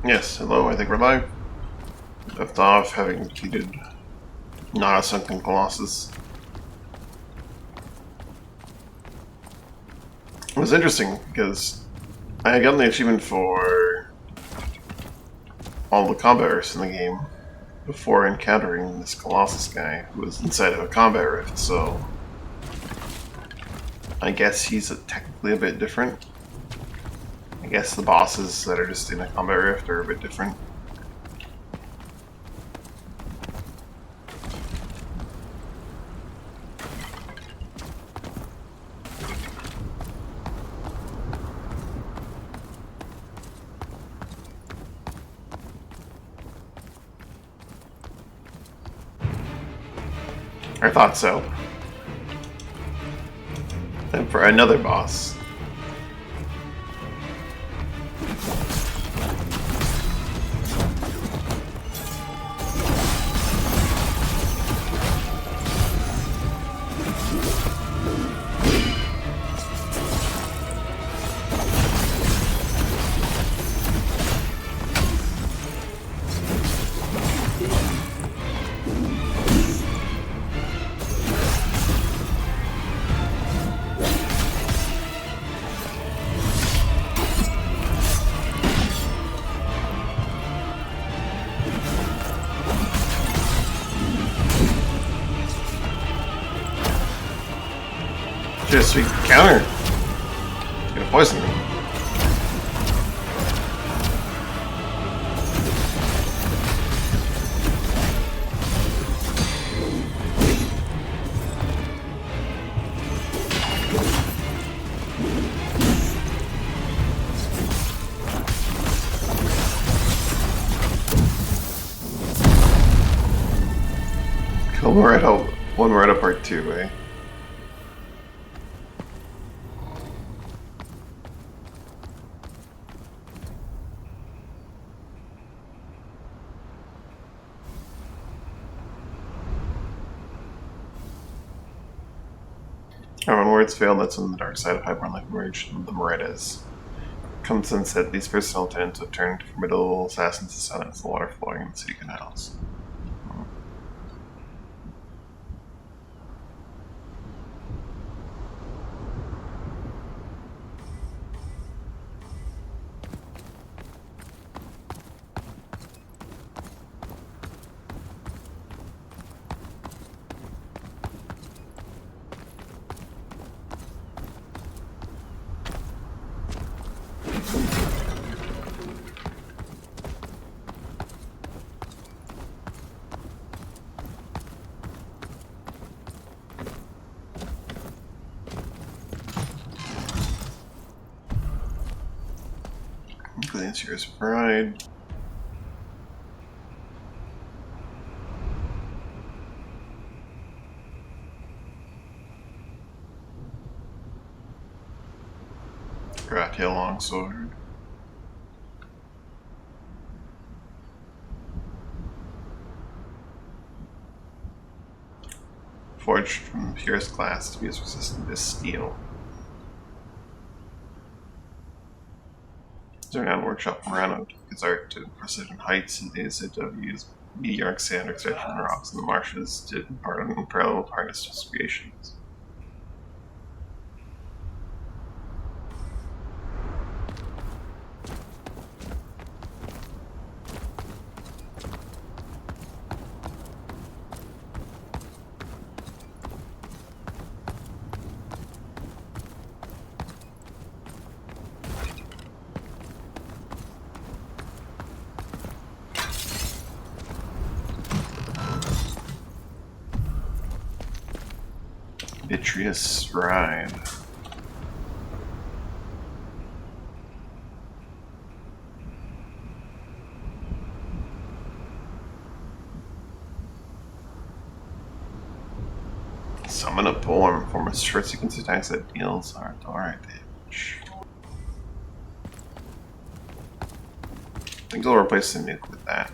Yes, hello, I think we're live. Left off having defeated not a sunken colossus. It was interesting because I had gotten the achievement for all the combat rifts in the game before encountering this colossus guy who was inside of a combat rift, so I guess he's technically a bit different. I guess the bosses that are just in a combat rift are a bit different. I thought so. And for another boss. Just sweet counter. It's gonna poison me. Kill Moretta, one Moretta part 2, eh? And when words fail, that's when the dark side of Highborn Life emerged from the Morettas. Come sunset, these personal tenants have turned formidable assassins to silence the water flowing in the city canals. Glancier's Pride. Gratia Longsword. Forged from purest glass to be as resistant as steel. Zernan Workshop Morano took his art to precision heights and days of use meteoric sand extraction from rocks in the marshes to impart an unparalleled harness to his creations. Vitreous Ride. Summon a poem, form a short sequence of attacks that deals our direct damage. I think I'll replace the nuke with that.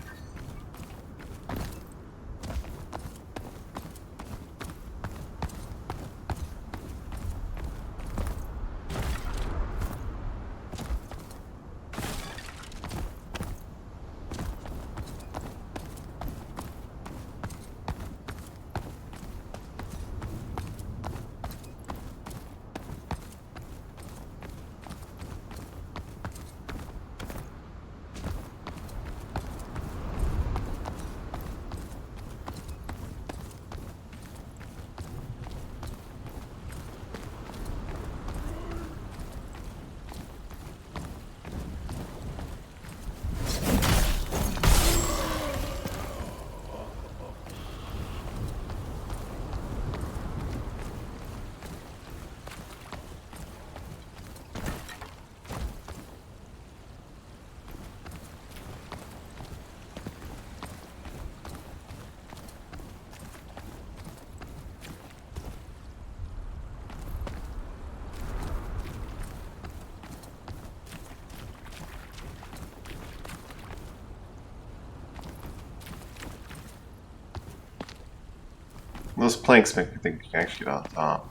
Those planks make me think you can actually get on top.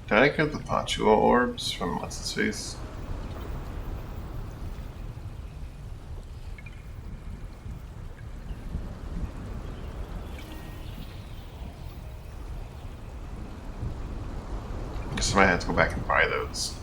Did I get the Pachua orbs from what's his face? Guess I might have to go back and buy those.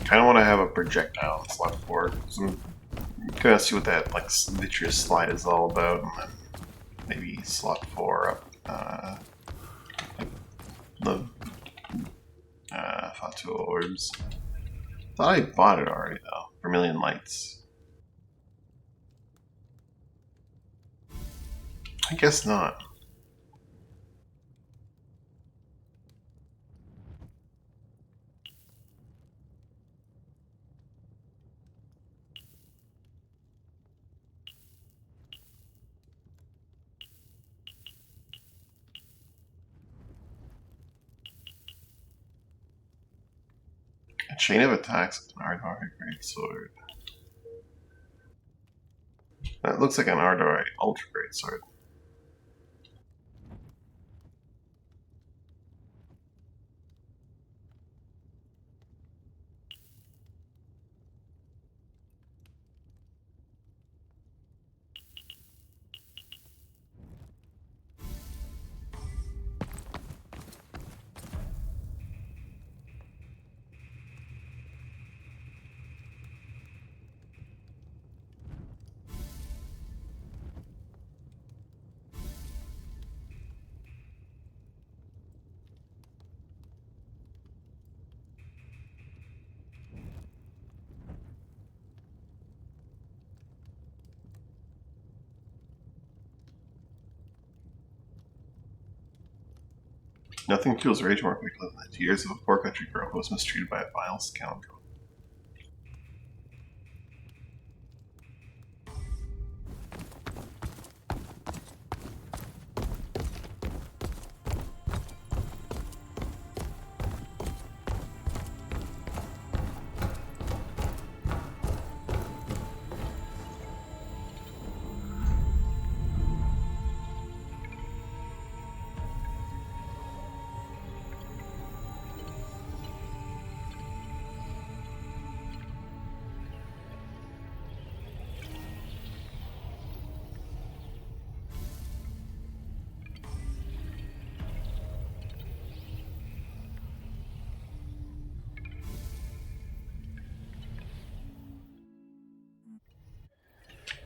Kind of want to have a projectile in slot 4. So I'm gonna see what that like vitreous slide is all about, and then maybe slot 4 up like the Fatu orbs. Thought I bought it already though. Vermilion lights. I guess not. A chain of attacks with an Ardor Great Sword. That looks like an Ardor Ultra Great Sword. Nothing fuels rage more quickly than the tears of a poor country girl who was mistreated by a vile scoundrel.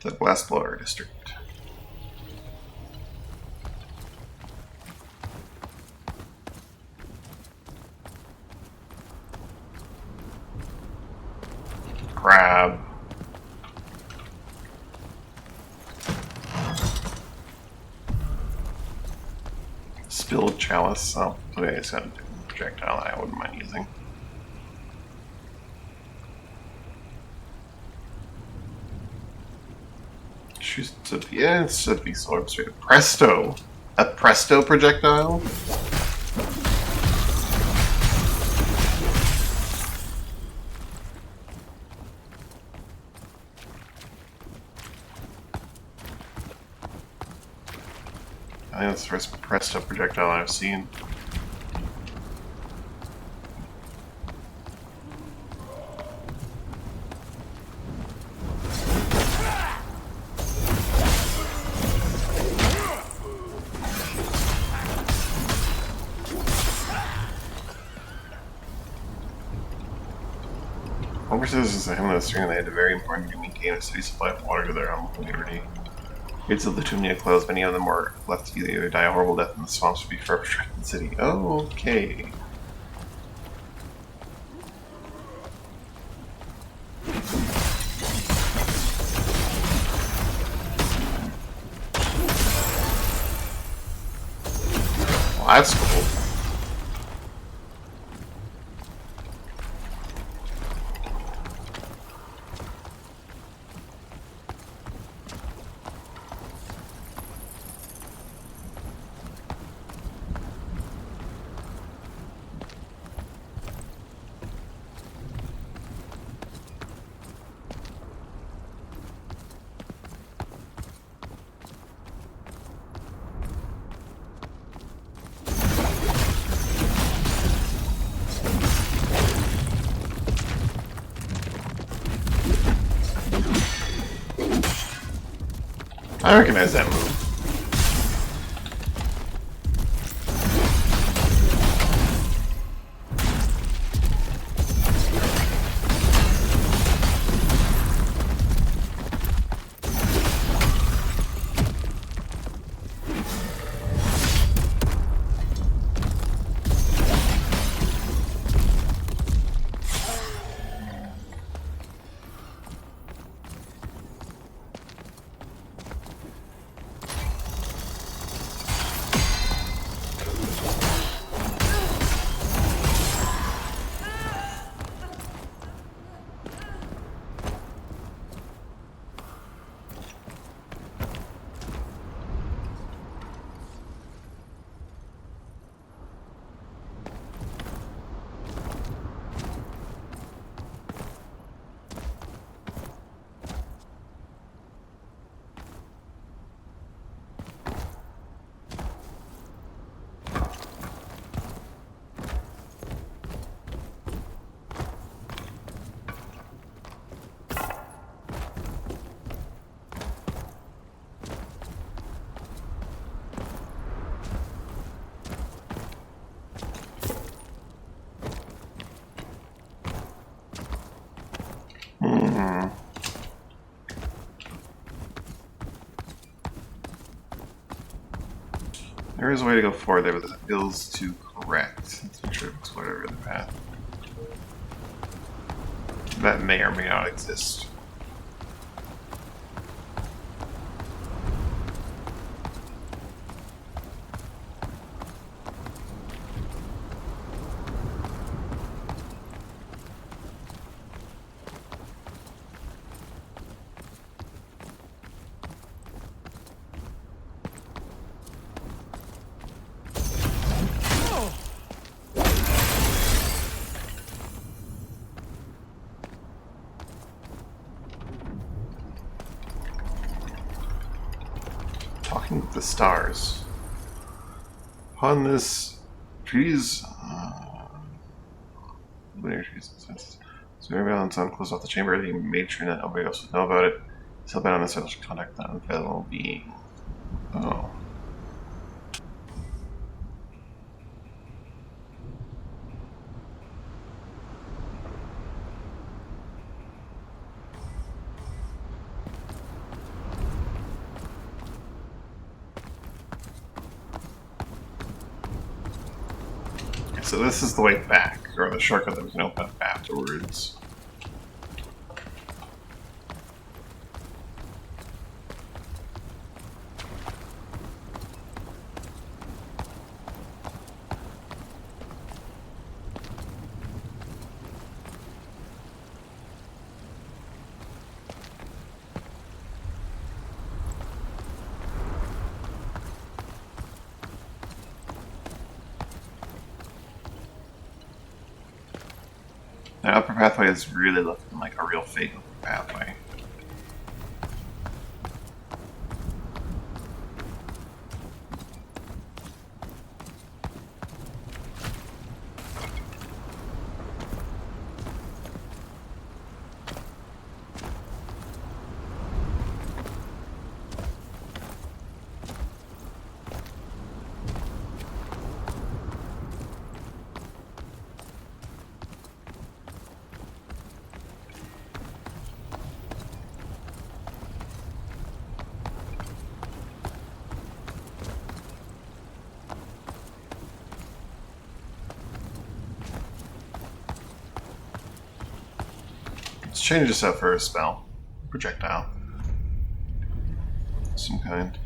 The Glassblower District. Crab. Spilled chalice. Oh, okay, it's got a projectile I wouldn't mind using. Yeah, it should be sword straight. Presto! A presto projectile? I think that's the first presto projectile I've seen. Homer says in him that string they had a very important to maintain a steady supply of water to their humble community. Gates of the Tumnia closed, many of them were left to either die a horrible death in the swamps or be forever trapped in the city. Okay. Well, that's cool. I recognize that move. There is a way to go forward there, but it feels too correct. Let's make sure to explore every other path. That may or may not exist. Talking with the stars. Upon this, trees. So everybody on the sun closed off the chamber. They made sure that nobody else would know about it. So bad on this, I should contact that unfathomable being. Oh. so this is the way back, or the shortcut that we can open up afterwards. The upper pathway is really looking like a real fake upper pathway. Let's change this up for a spell. Projectile. Some kind.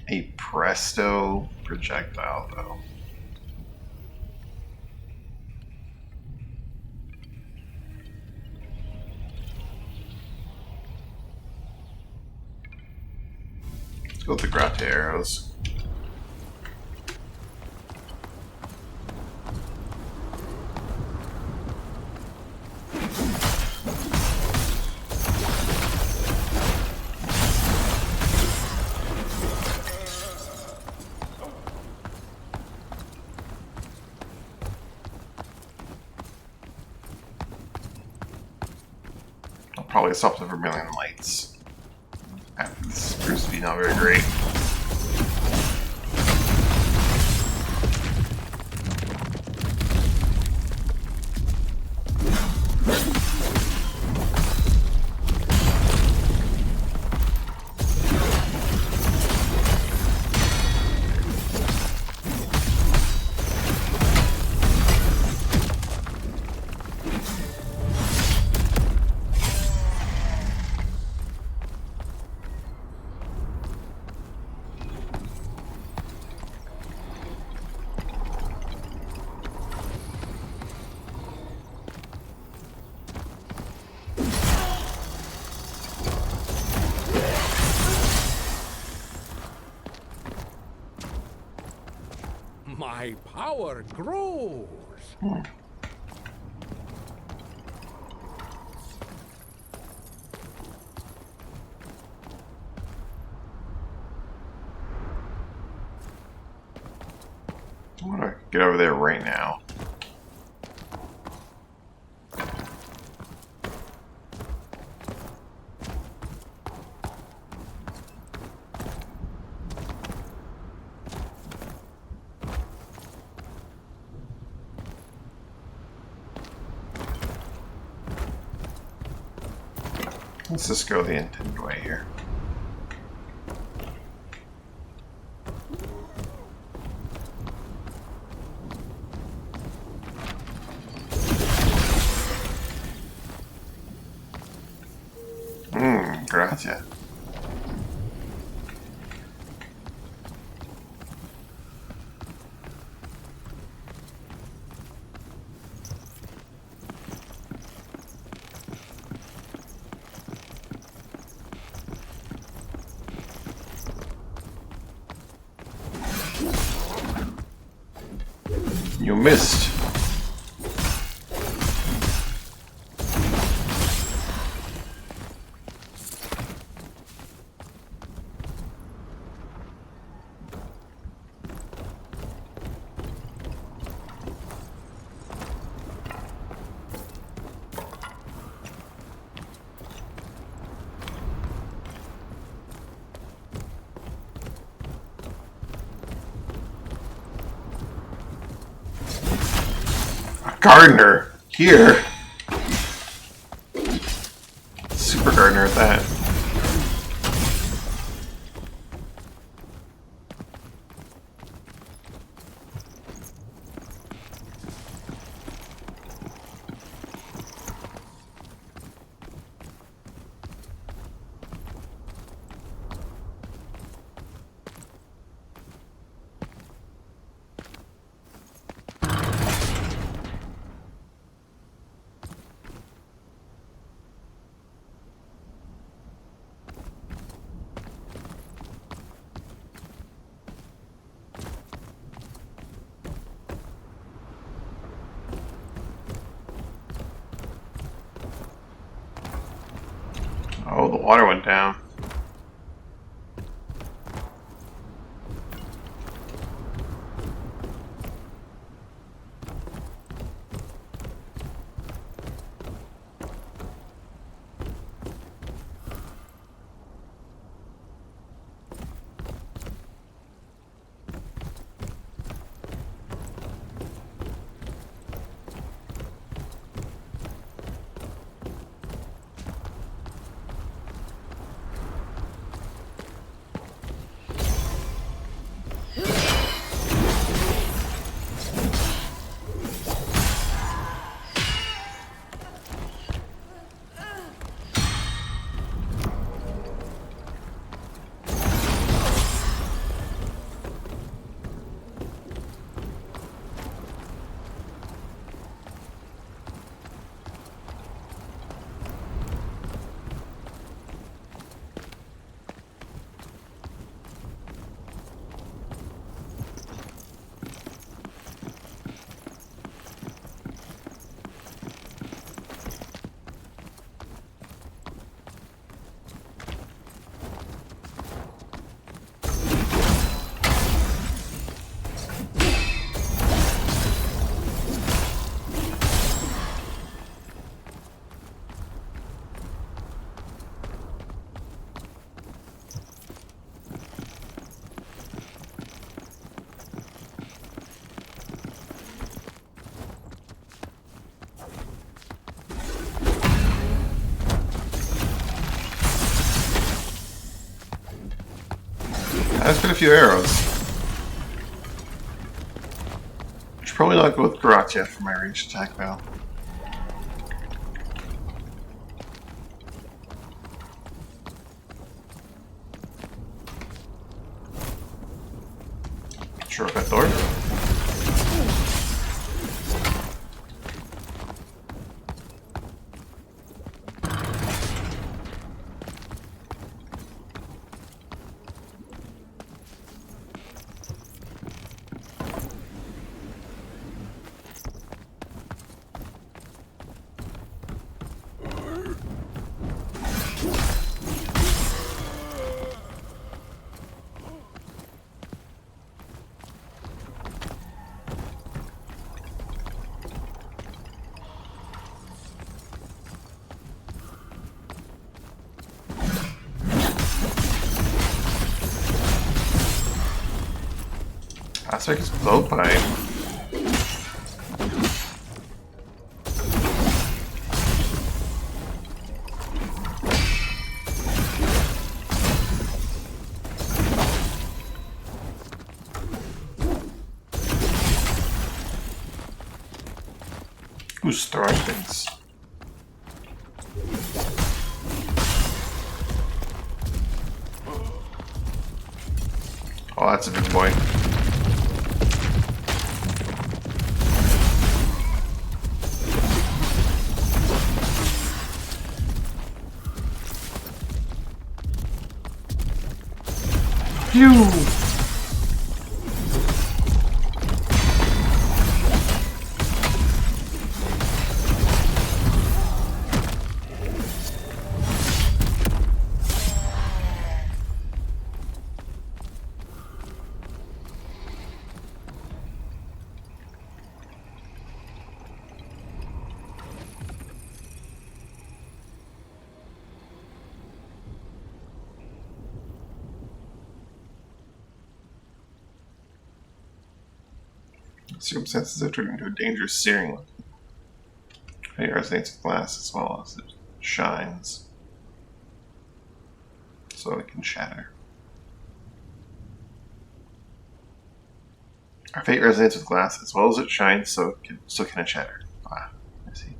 A presto projectile, though. Let's go with the Grate arrows. I'll probably stop the Vermilion Lights. This proves to be not very great. My power grows. I want to get over there right now. Let's just go the intended way here. Grazie. You missed. Gardener here. that. Oh, the water went down. That's been a few arrows. Should probably not go with Garatia for my ranged attack now. Sure, that door. That's like his blowpipe. Who's throwing things? Oh, that's a big boy. Phew! Circumstances have turned into a dangerous searing weapon. It resonates with glass as well as it shines. so it can shatter. Our fate resonates with glass as well as it shines, so can it shatter. Ah, I see.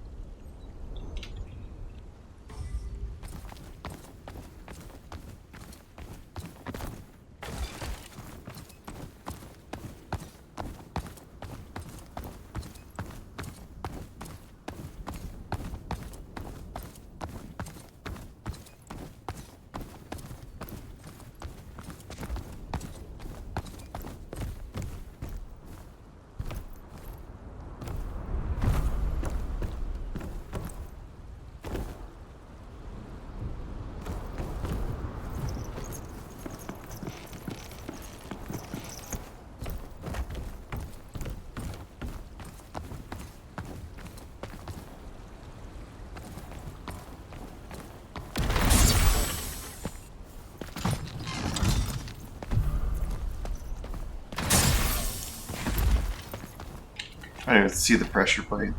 I don't even see the pressure plate.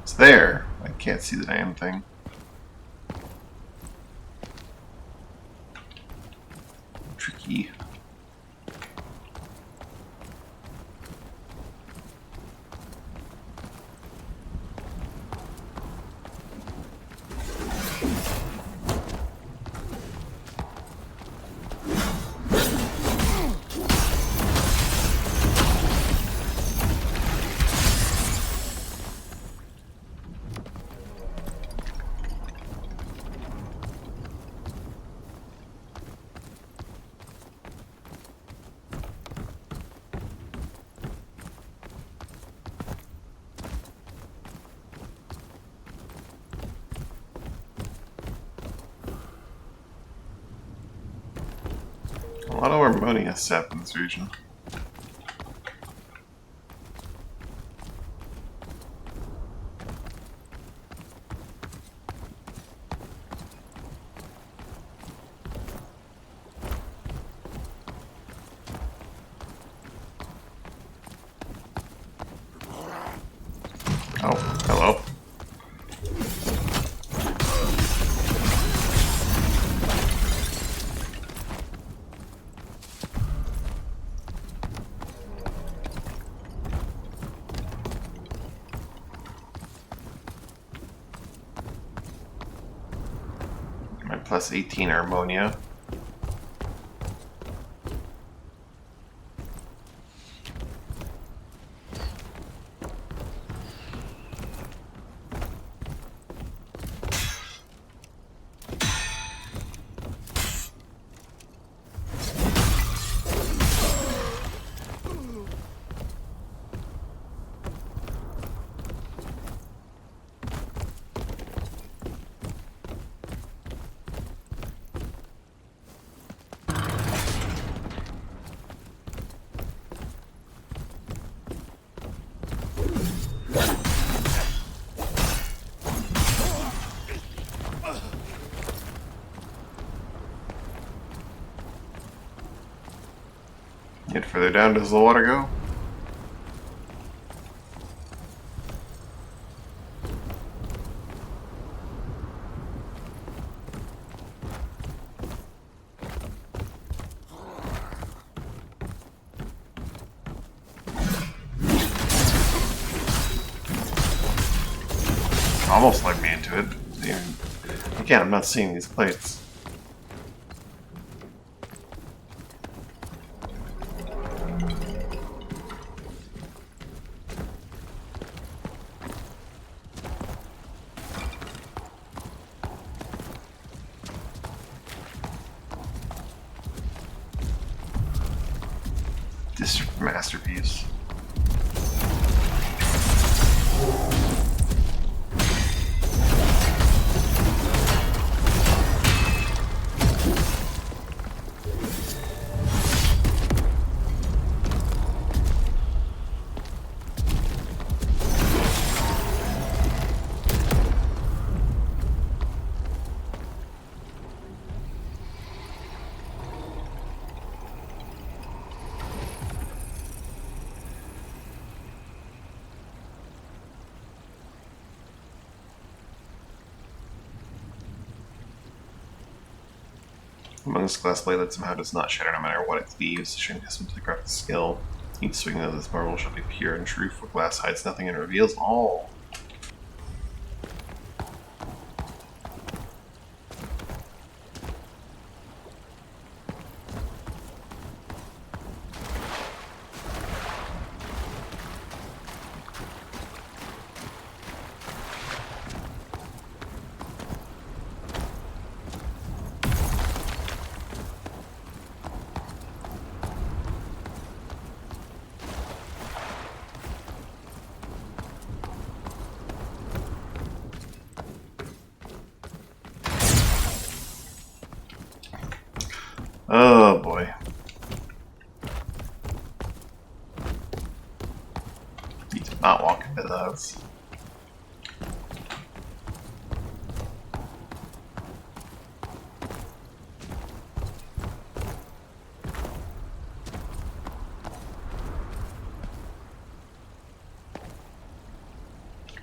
It's there. I can't see the damn thing. Tricky. A lot of ammonia sap in this region. Oh, hello. My plus 18 are ammonia. Get further down, does the water go? Almost let me into it. Again, I'm not seeing these plates. This masterpiece. Amongst glass blade that somehow does not shatter no matter what it cleaves, showing testament to the craft's skill. Each swing of this marble shall be pure and true, for glass hides nothing and reveals all. Oh boy. You did not walk into those.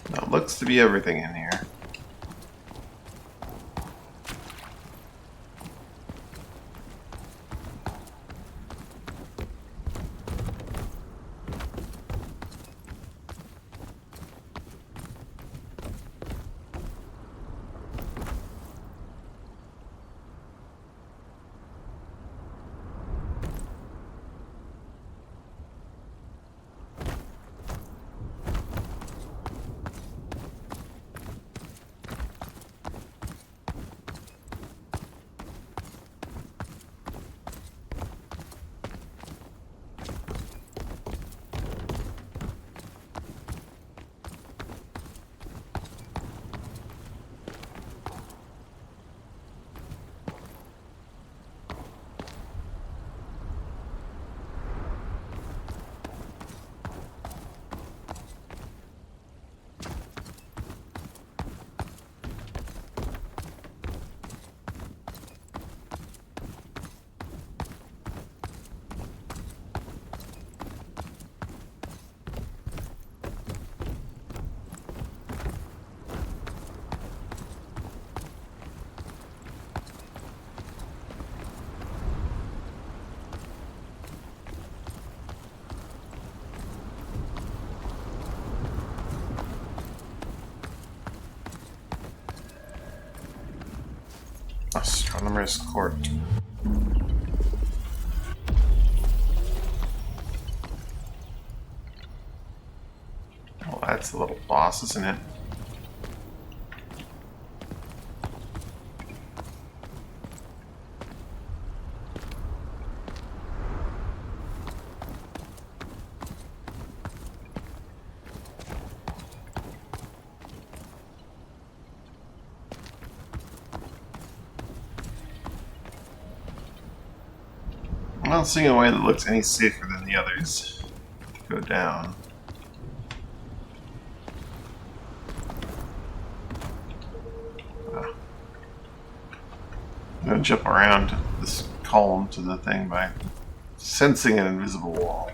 Now it looks to be everything in here. Astronomer's Court. Well, that's the little boss, isn't it? I'm not seeing a way that looks any safer than the others to go down. I'm gonna jump around this column to the thing by sensing an invisible wall.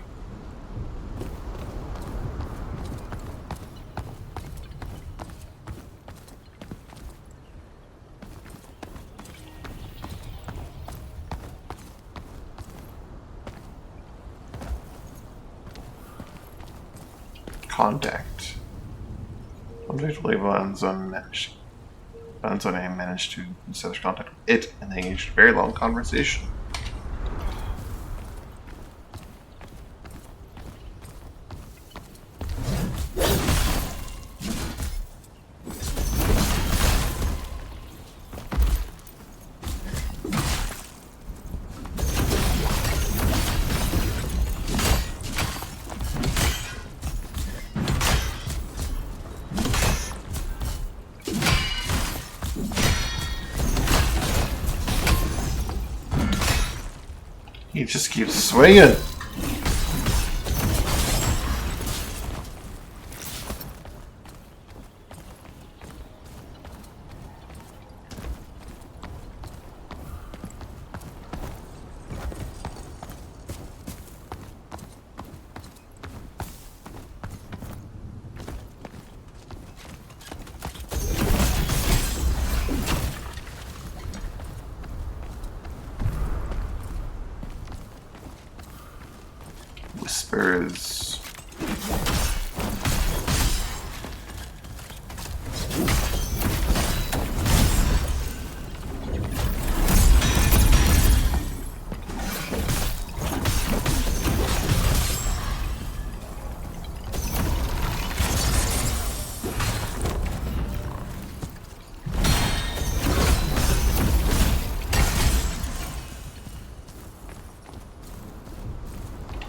Contact. Objectively, Bonzone managed to establish contact with it, and they engaged in a very long conversation. He just keeps swinging. Spurs.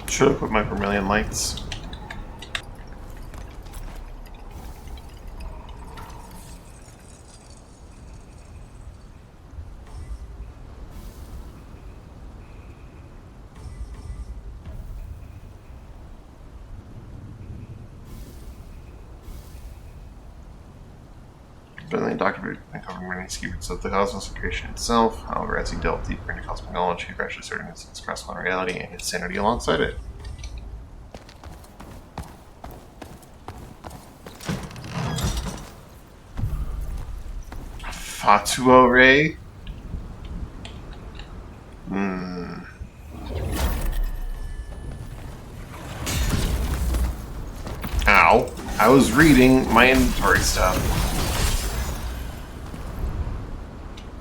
Should have put my vermilion lights. Finally, Dr. uncovering many secrets of the cosmos and creation itself. However, as he delved deeper into cosmic knowledge, he gradually started to express one reality and his sanity alongside it. Fatuo Ray? Ow. I was reading my inventory stuff.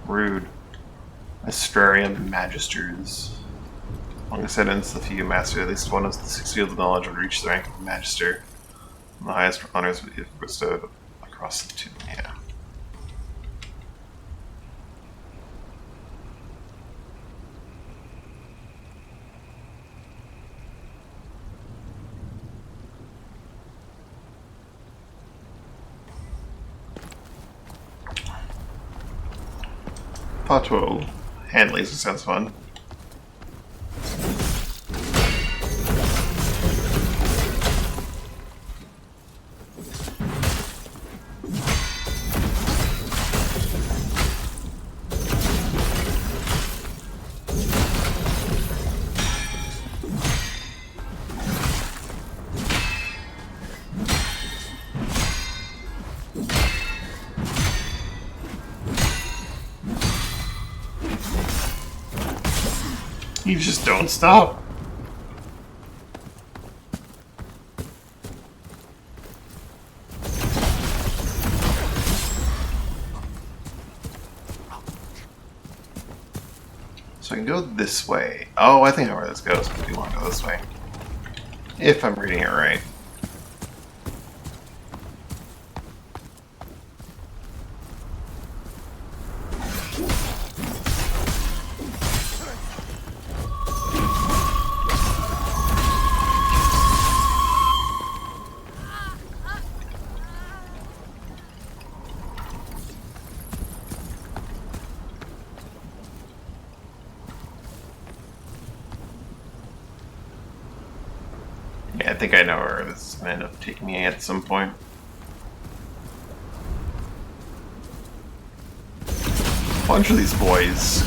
Rude. Astrarian Magisters. Longest evidence the few master at least one of the 6 fields of knowledge would reach the rank of Magister. And the highest honors would be bestowed across the two. Yeah. Patuo. Hand laser sounds fun. You just don't stop. So I can go this way. Oh, I think I know where this goes. I do want to go this way. If I'm reading it right. Yeah, I think I know where this is going to end up taking me at some point. A bunch of these boys.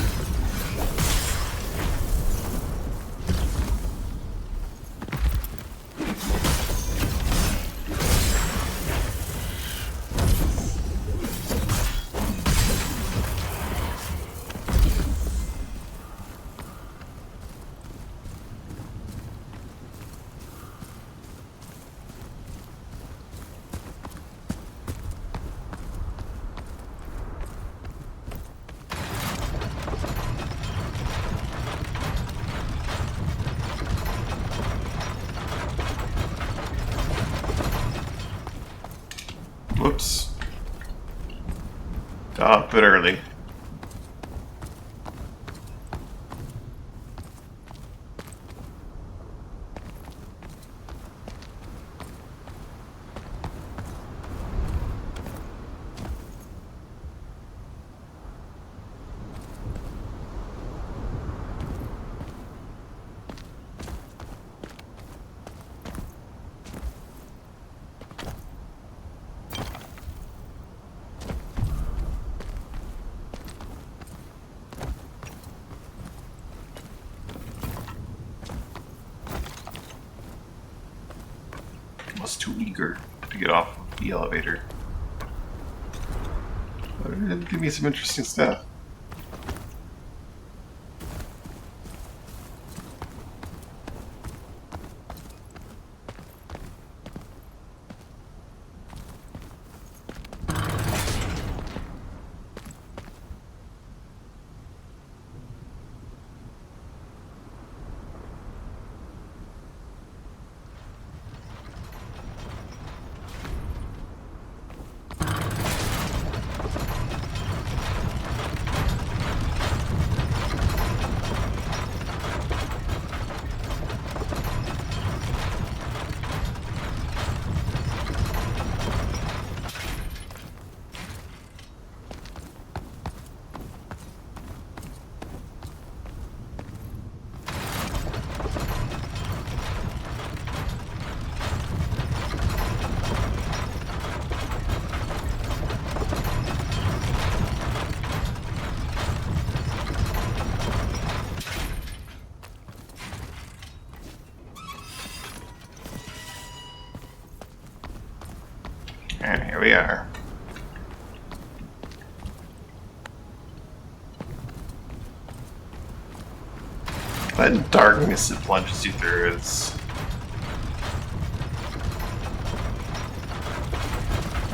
Whoops. Got up a bit early. I was too eager to get off of the elevator. But it did give me some interesting stuff. And here we are. That darkness that plunges you through is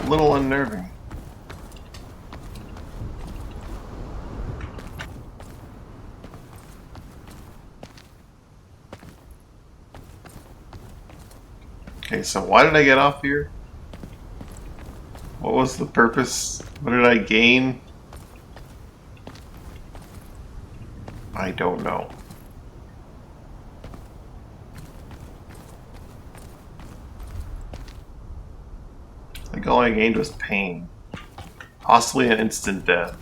a little unnerving. Okay, so why did I get off here? What was the purpose? What did I gain? I don't know. I think all I gained was pain. Possibly an instant death.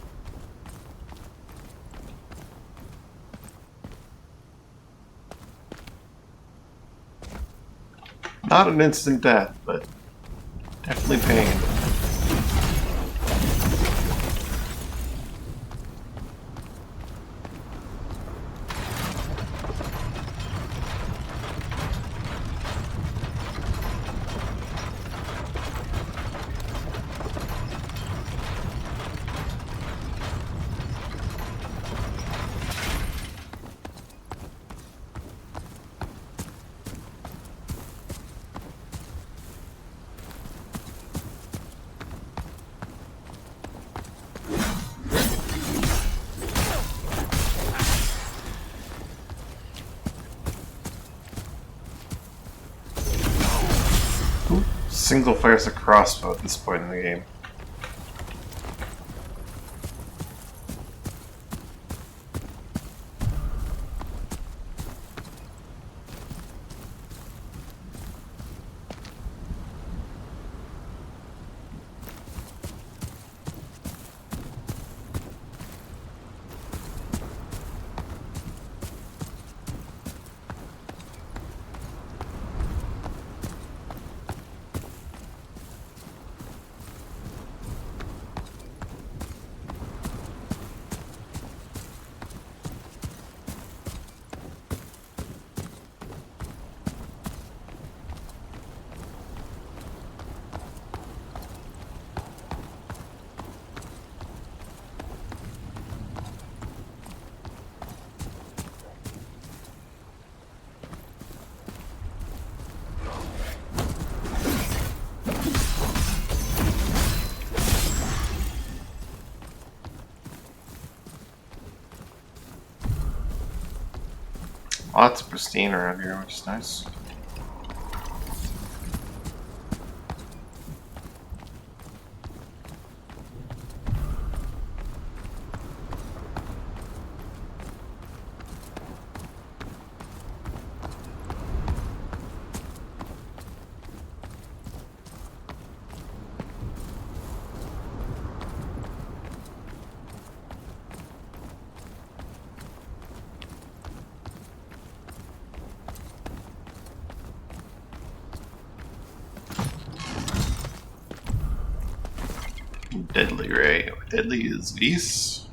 Not an instant death, but definitely pain. Single fires a crossbow at this point in the game. Lots of pristine around here, which is nice. Deadly Ray. Deadly is Vis.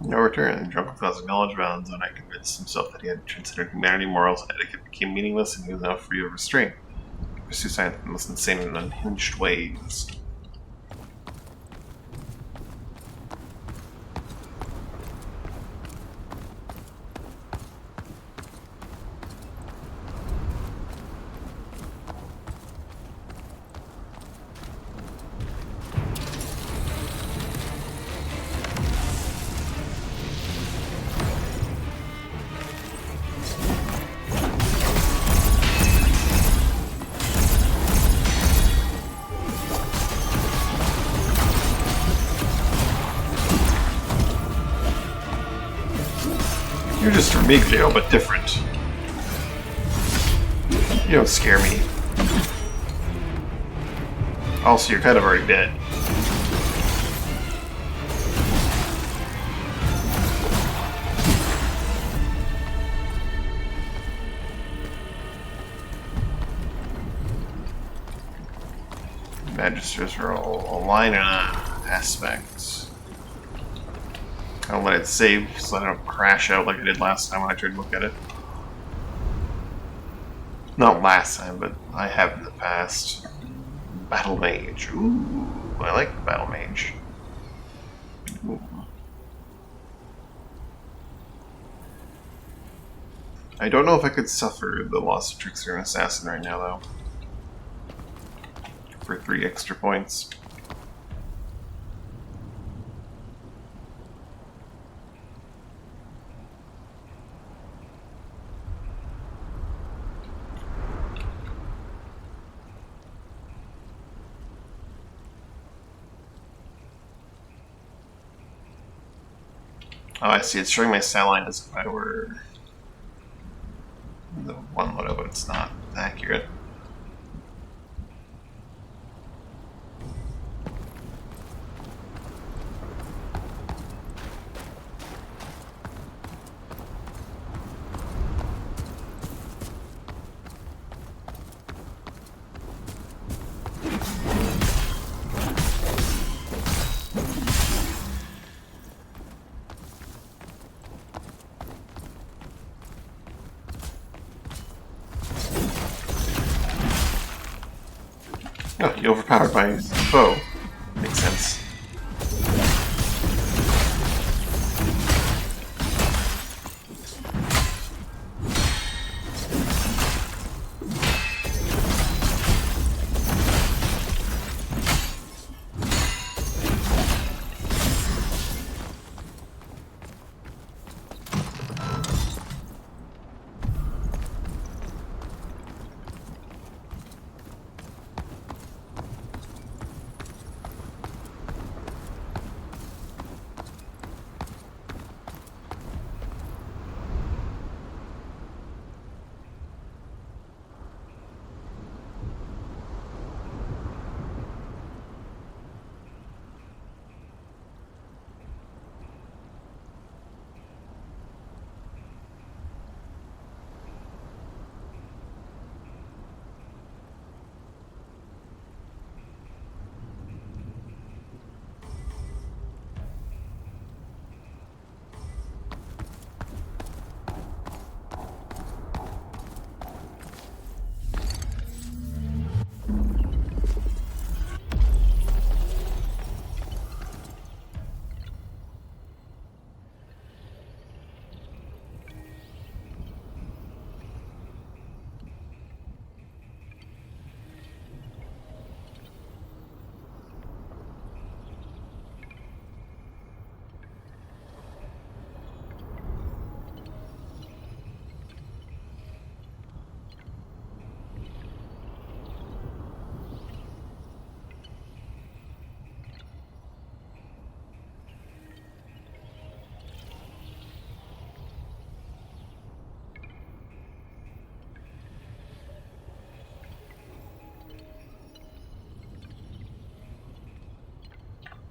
No return. Drunk with his knowledge about the zone, I convinced himself that he had considered humanity, morals, and etiquette became meaningless, and he was now free of restraint. He pursued science in the most insane and unhinged ways. You're just Remigio, but different. You don't scare me. Also, you're kind of already dead. Magisters are all align in an aspect. I'll let it save so I don't crash out like I did last time when I tried to look at it. Not last time, but I have in the past. Battle Mage. Ooh, I like the Battle Mage. Ooh. I don't know if I could suffer the loss of Trickster and Assassin right now, though. For 3 extra points. Oh, I see. It's showing my cell line as if I were the one loadout, but it's not accurate. Oh, you overpowered my foe. Makes sense.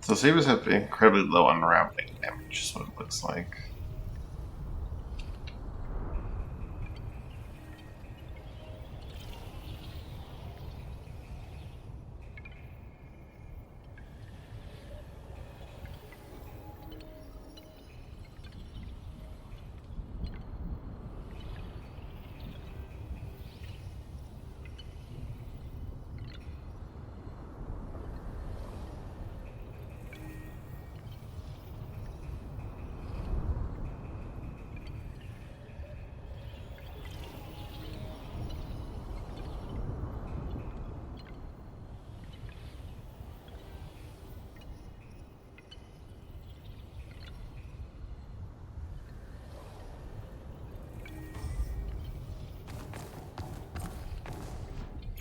So sabers have incredibly low unraveling damage, is what it looks like.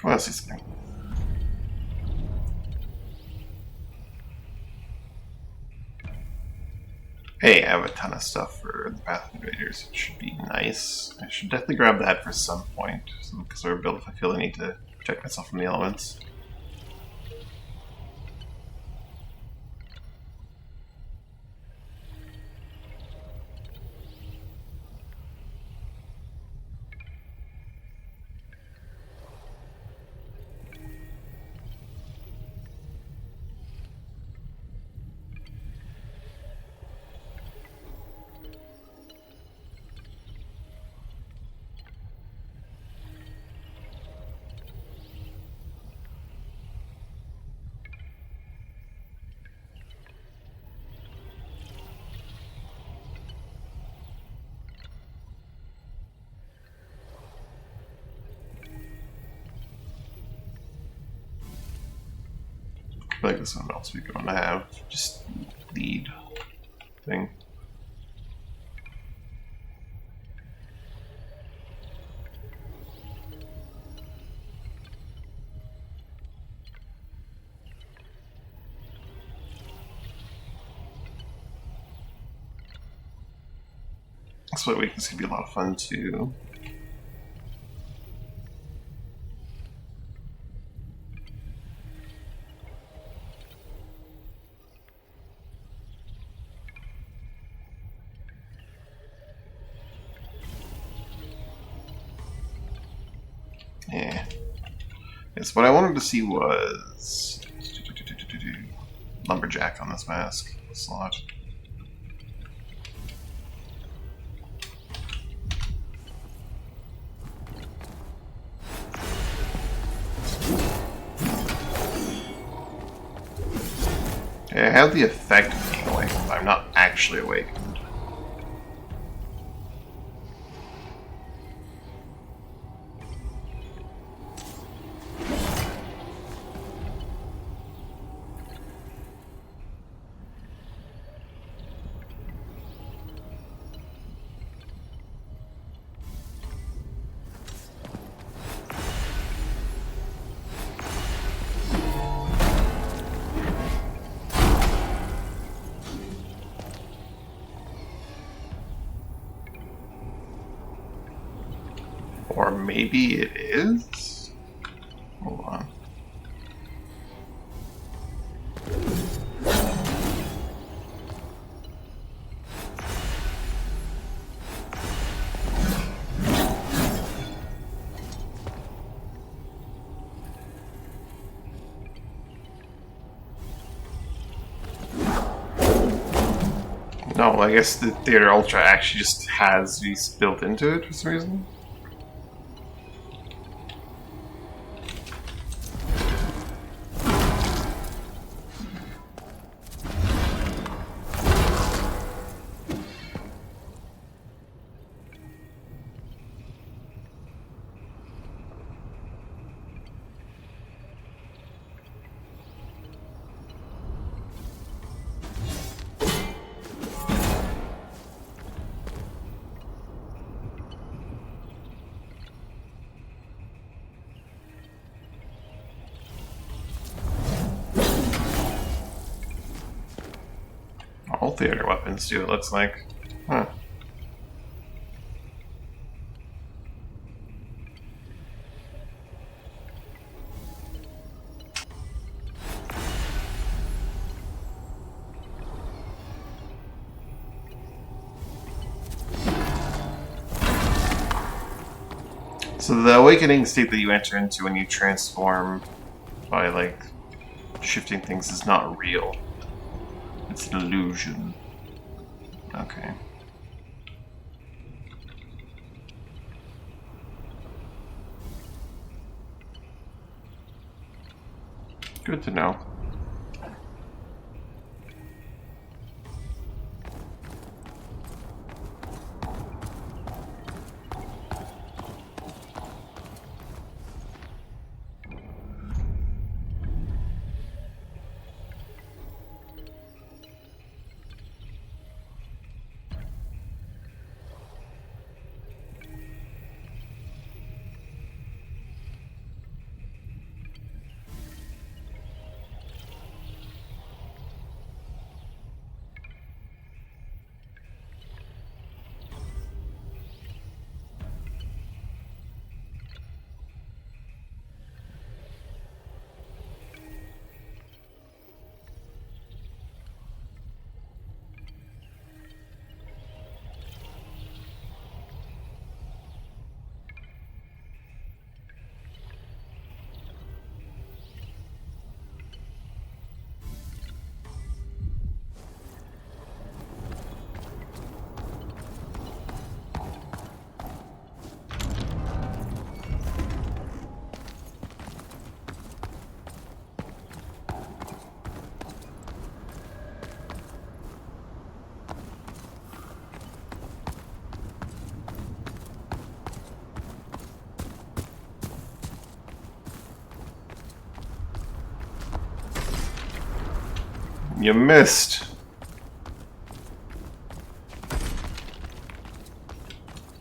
Oh, I see something. Hey, I have a ton of stuff for the Path Invaders. It should be nice. I should definitely grab that for some point. Some sort of build if I feel I need to protect myself from the elements. feel like this one else we're going to have just lead thing. Split weakness could be a lot of fun too. Yeah. Yes, what I wanted to see was lumberjack on this mask slot. I have the effect of being awakened, but I'm not actually awakened. Or maybe it is? Hold on. No, I guess the Theater Ultra actually just has these built into it for some reason. All theater weapons do, it looks like. Huh. So the awakening state that you enter into when you transform by, like, shifting things is not real. It's an illusion. Okay. Good to know. You missed.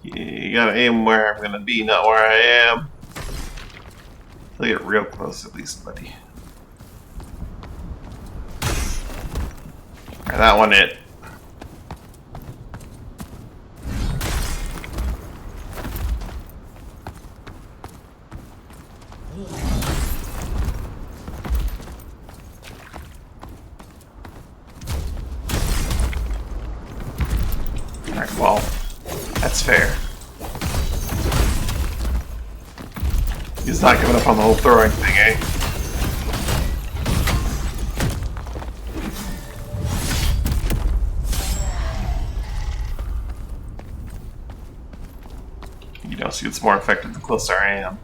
You gotta aim where I'm gonna be, not where I am. I'll get real close at least, buddy. Alright, that one hit. Alright, well, that's fair. He's not giving up on the whole throwing thing, eh? You know, see, it's more effective the closer I am.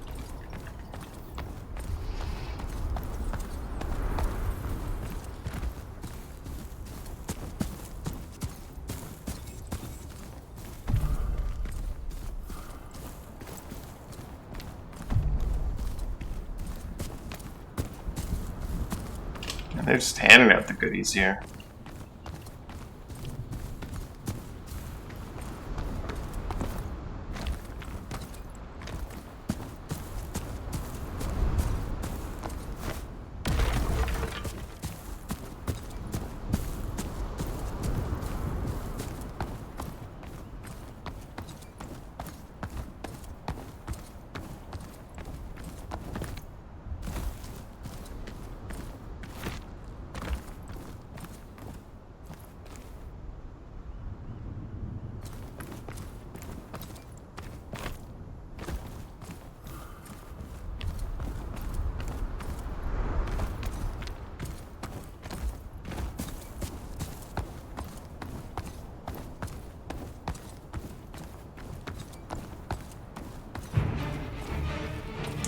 And they're just handing out the goodies here.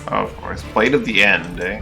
Oh, of course. Plate of the end, eh?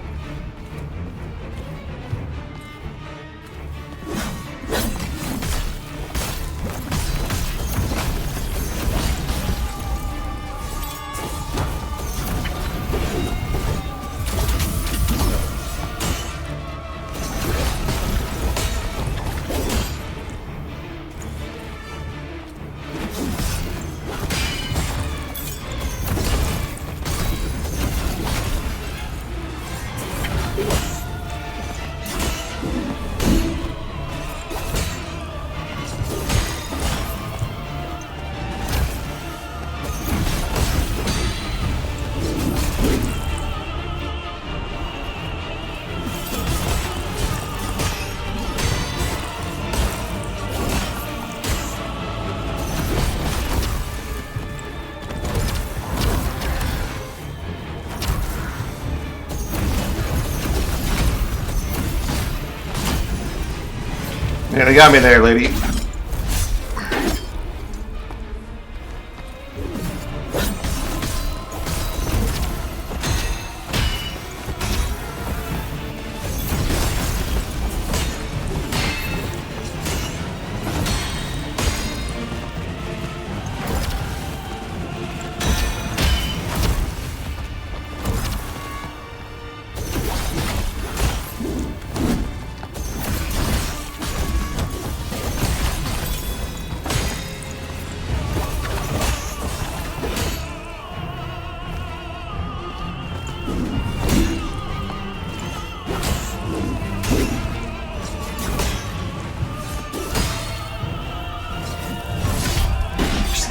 Yeah, they got me there, lady.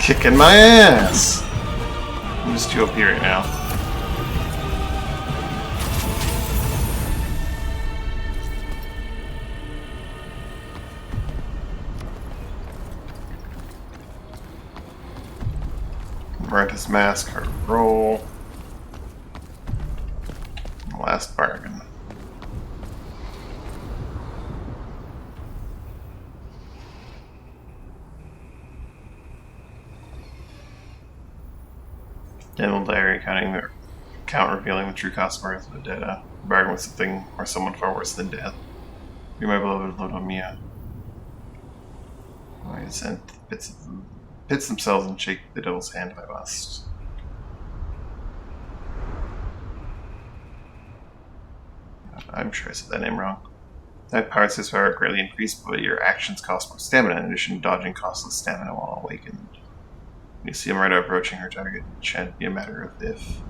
Kicking my ass! I'm just too OP right now. Marcus Mask, hard roll. Last bargain. Dental diary count revealing the true cost of the data. Bargain with something or someone far worse than death. Be my beloved Lodomia. I sent pits themselves and shake the devil's hand if I must. I'm sure I said that name wrong. That power says power greatly increased, but your actions cost more stamina. In addition, dodging costs less stamina while awakened. You see Marita approaching her target. It shan't be a matter of if.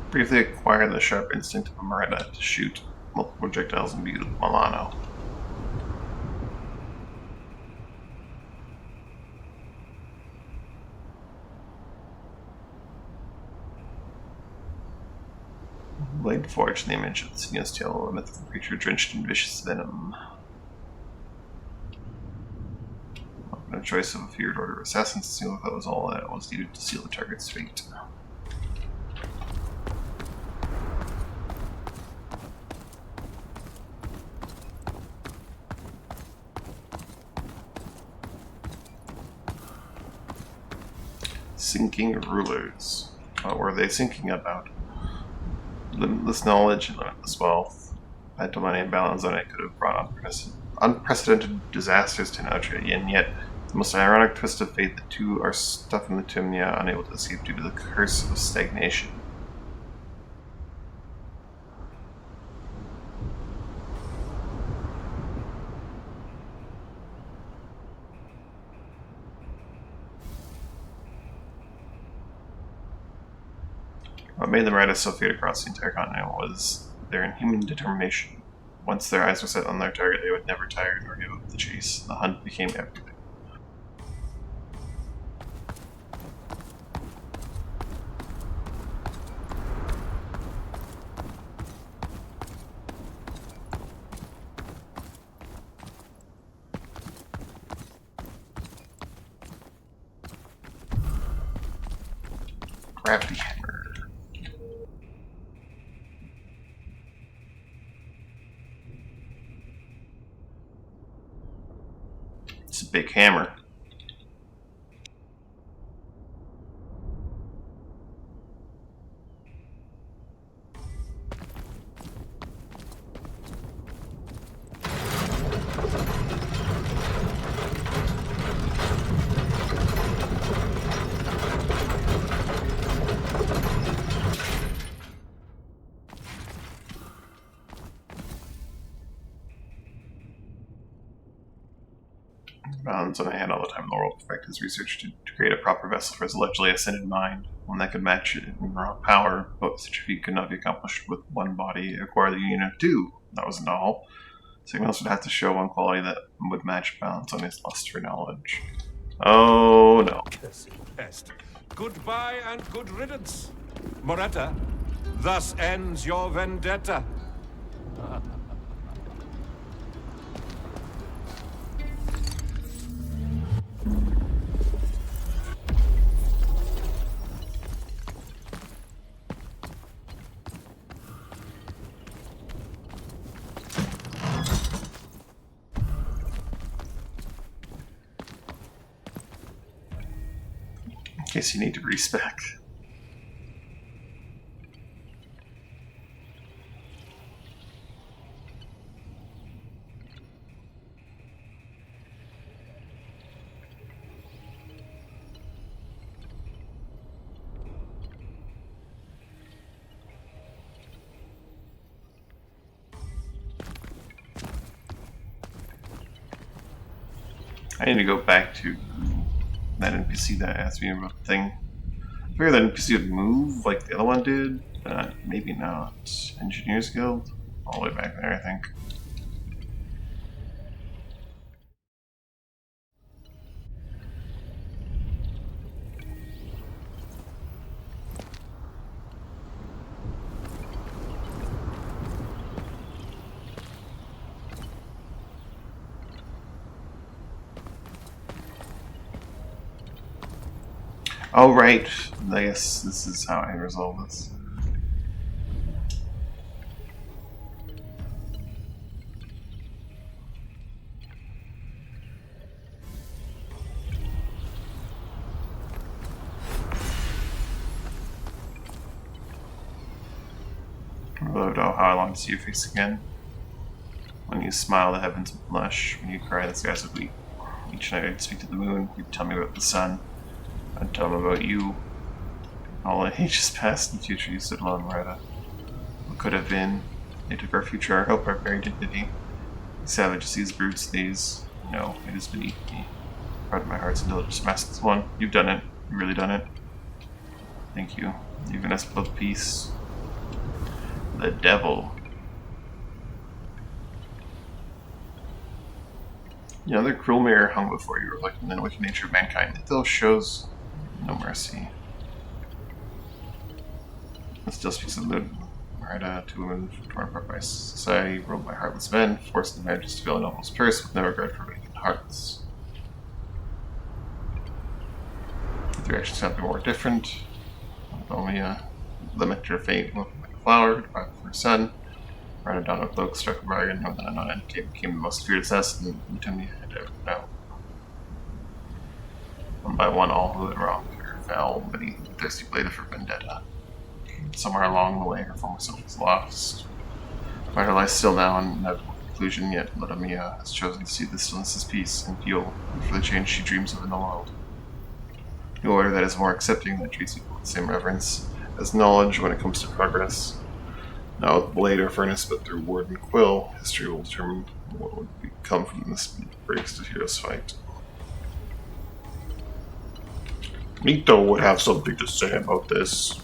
Briefly acquire the sharp instinct of Marita to shoot multiple projectiles and beat Milano. Blade forged in the image of the sinuous tail of a mythical creature drenched in vicious venom. No choice of a feared order of assassins to seal if that was all that was needed to seal the target's fate. Sinking rulers. What were they thinking about? Limitless knowledge and limitless wealth. That Dominion balance on it could have brought unprecedented disasters to Enotria, and yet the most ironic twist of fate, the two are stuck in the Tumnia, unable to escape due to the curse of stagnation. What made them ride us so fate across the entire continent was their inhuman determination. Once their eyes were set on their target, they would never tire nor give up the chase. The hunt became everything. Gravity hammer. It's a big hammer. Balance on a hand all the time in the world, perfect his research to create a proper vessel for his allegedly ascended mind, one that could match it in raw power, but such a feat could not be accomplished with one body. Acquire the union of two. That wasn't all. Signos would have to show one quality that would match balance on his lust for knowledge. Oh no. Best. Goodbye and good riddance. Moretta, thus ends your vendetta. In case you need to respec. I need to go back to that NPC that asked me about the thing. I figured that NPC would move like the other one did, but maybe not. Engineers Guild? All the way back there, I think. Oh, right. I guess this is how I resolve this. I don't know how I want to see your face again. When you smile, the heavens would blush. When you cry, the skies would weep. Each night I'd speak to the moon. You'd tell me about the sun. I'd tell him about you. All the ages past and future, you stood alone, Moretta. What could have been? They took our future, our hope, our very dignity. These savages, these brutes, these... No, it is beneath me. Part of my heart's intelligence masks one. You've done it. You've really done it. Thank you. You've given us both peace. The devil. The other cruel mirror hung before you, reflecting the wicked nature of mankind. It still shows no mercy. It still speaks of the Moretta, two women torn apart by society, ruled by heartless men, forced the marriages to fill an almost purse with no regard for vacant hearts. If their actions have been more different, only limit your fate, like a flower, goodbye for her son. Moretta donned a cloak, struck a bargain, no, then unknown end became the most feared assassin in the had ever known. One by one, all who had wronged her fell beneath the thirsty blade of her vendetta. Somewhere along the way, her former self was lost. Marta lies still now in inevitable conclusion, yet Ladamia has chosen to see the stillness as peace and fuel for the change she dreams of in the world. An order that is more accepting, that treats people with the same reverence as knowledge when it comes to progress. Not with blade or furnace, but through word and quill, history will determine what would come from this bravest of heroes fight. Nito would have something to say about this.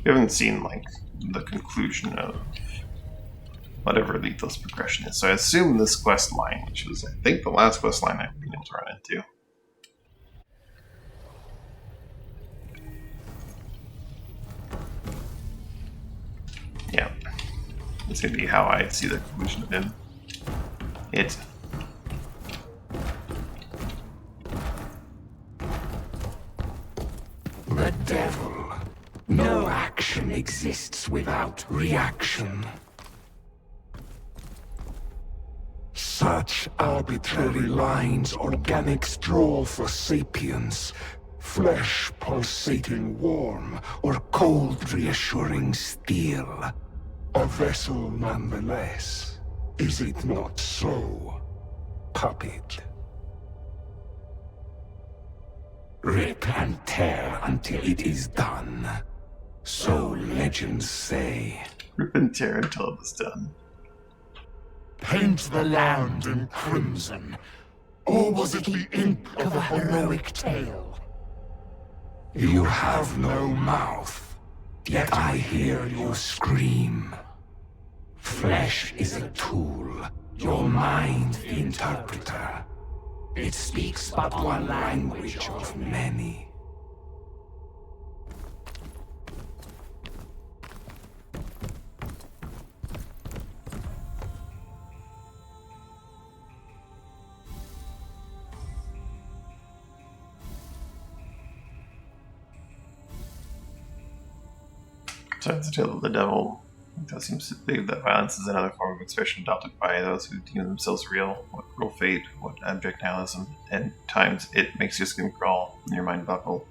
We haven't seen, like, the conclusion of whatever Lethal's progression is, so I assume this quest line, which was, I think, the last quest line I've been able to run into. Yeah. This would be how I see the conclusion of him. The devil. No action exists without reaction. Such arbitrary lines organics draw for sapience. Flesh pulsating warm or cold reassuring steel. A vessel nonetheless. Is it not so, puppet? Rip and tear until it is done. So legends say. Rip and tear until it is done. Paint the land in crimson. Or was it the ink of a heroic tale? You have no mouth, yet I hear you scream. Flesh is a tool, your mind the interpreter. It speaks but one language of many. Besides the tale of the devil, it seems to believe that violence is another form of expression adopted by those who deem themselves real. What cruel fate, what abject nihilism. At times, it makes your skin crawl and your mind buckle.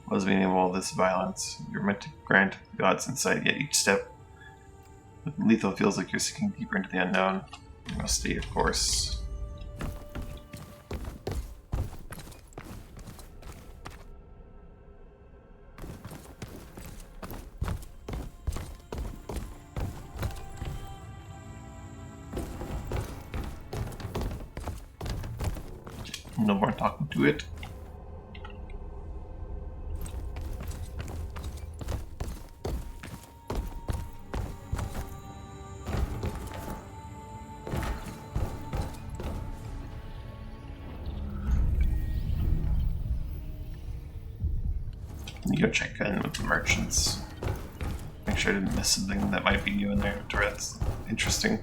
What is the meaning of all this violence? You're meant to grant God's insight, yet each step with lethal feels like you're sinking deeper into the unknown. You must stay, of course. No more talking to it. You go check in with the merchants. Make sure I didn't miss something that might be new in there. That's interesting.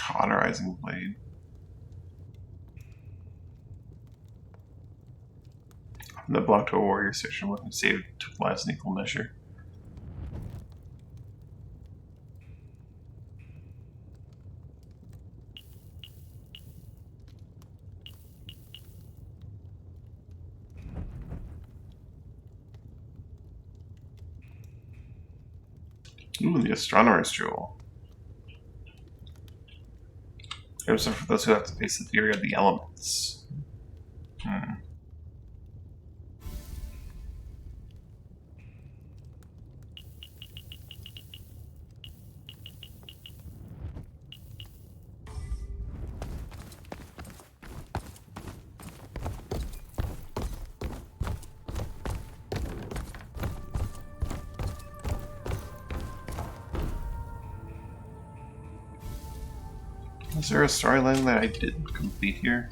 Cauterizing blade. The block to a warrior station when saved took lives in equal measure. Ooh, the astronomer's jewel. Items are for those who have to face the fury of the elements. Is there a storyline that I didn't complete here?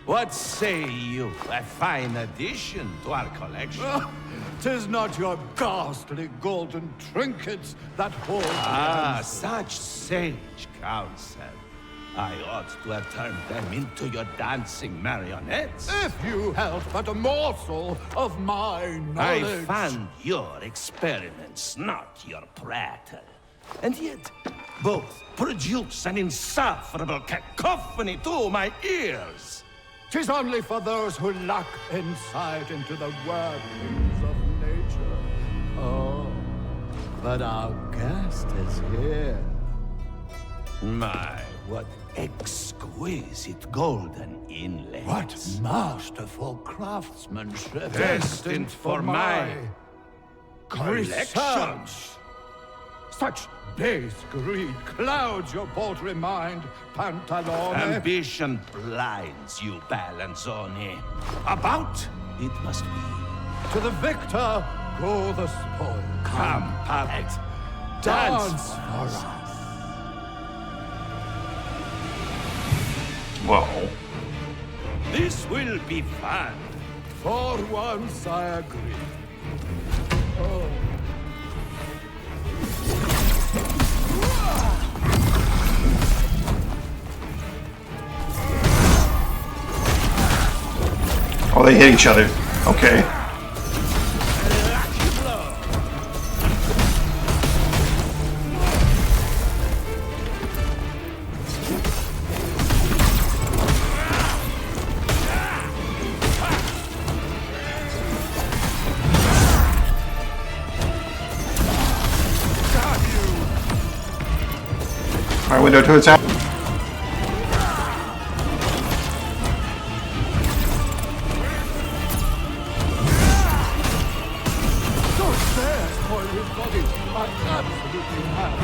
What say you? A fine addition to our collection. Tis not your ghastly golden trinkets that hold Such sage counsel. I ought to have turned them into your dancing marionettes. If you held but a morsel of my knowledge. I fund your experiments, not your prattle. And yet, both produce an insufferable cacophony to my ears. 'Tis only for those who lack insight into the workings of nature. Oh, but our guest is here. My, what exquisite golden inlays. What masterful craftsmanship. Destined for my collection. research. Such base greed clouds your paltry mind, Pantalone. Ambition blinds you, Balanzoni. About it must be. To the victor go the spoil. Come, puppet. Dance for us. Well, This will be fun. For once I agree. Oh. oh, they hit each other. Okay. Alright, window to attack. Those stairs for his body are absolutely mad.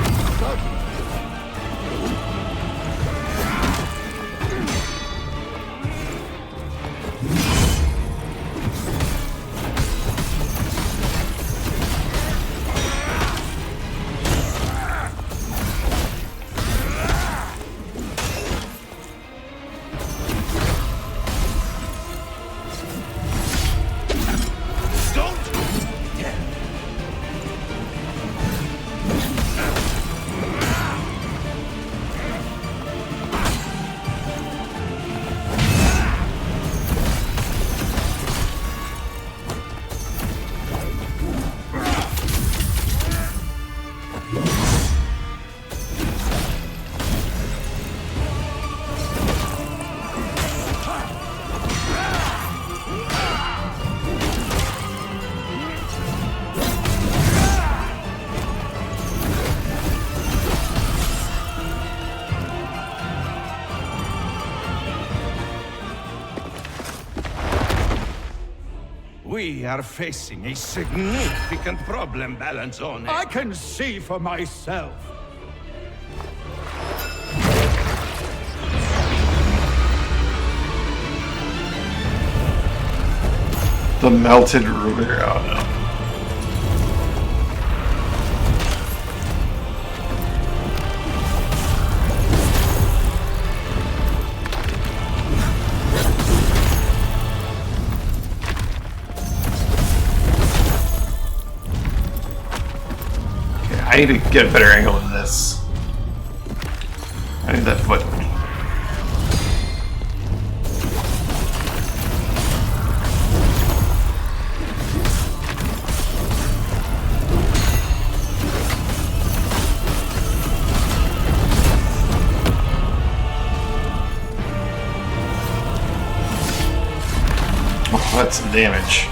We are facing a significant problem, Balanzone. I can see for myself. The melted ruler. Oh no. Okay, I need to get a better angle than this. I need that foot. Oh, that's some damage.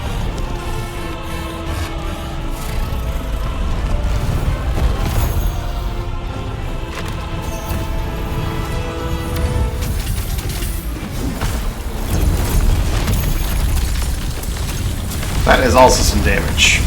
That is also some damage.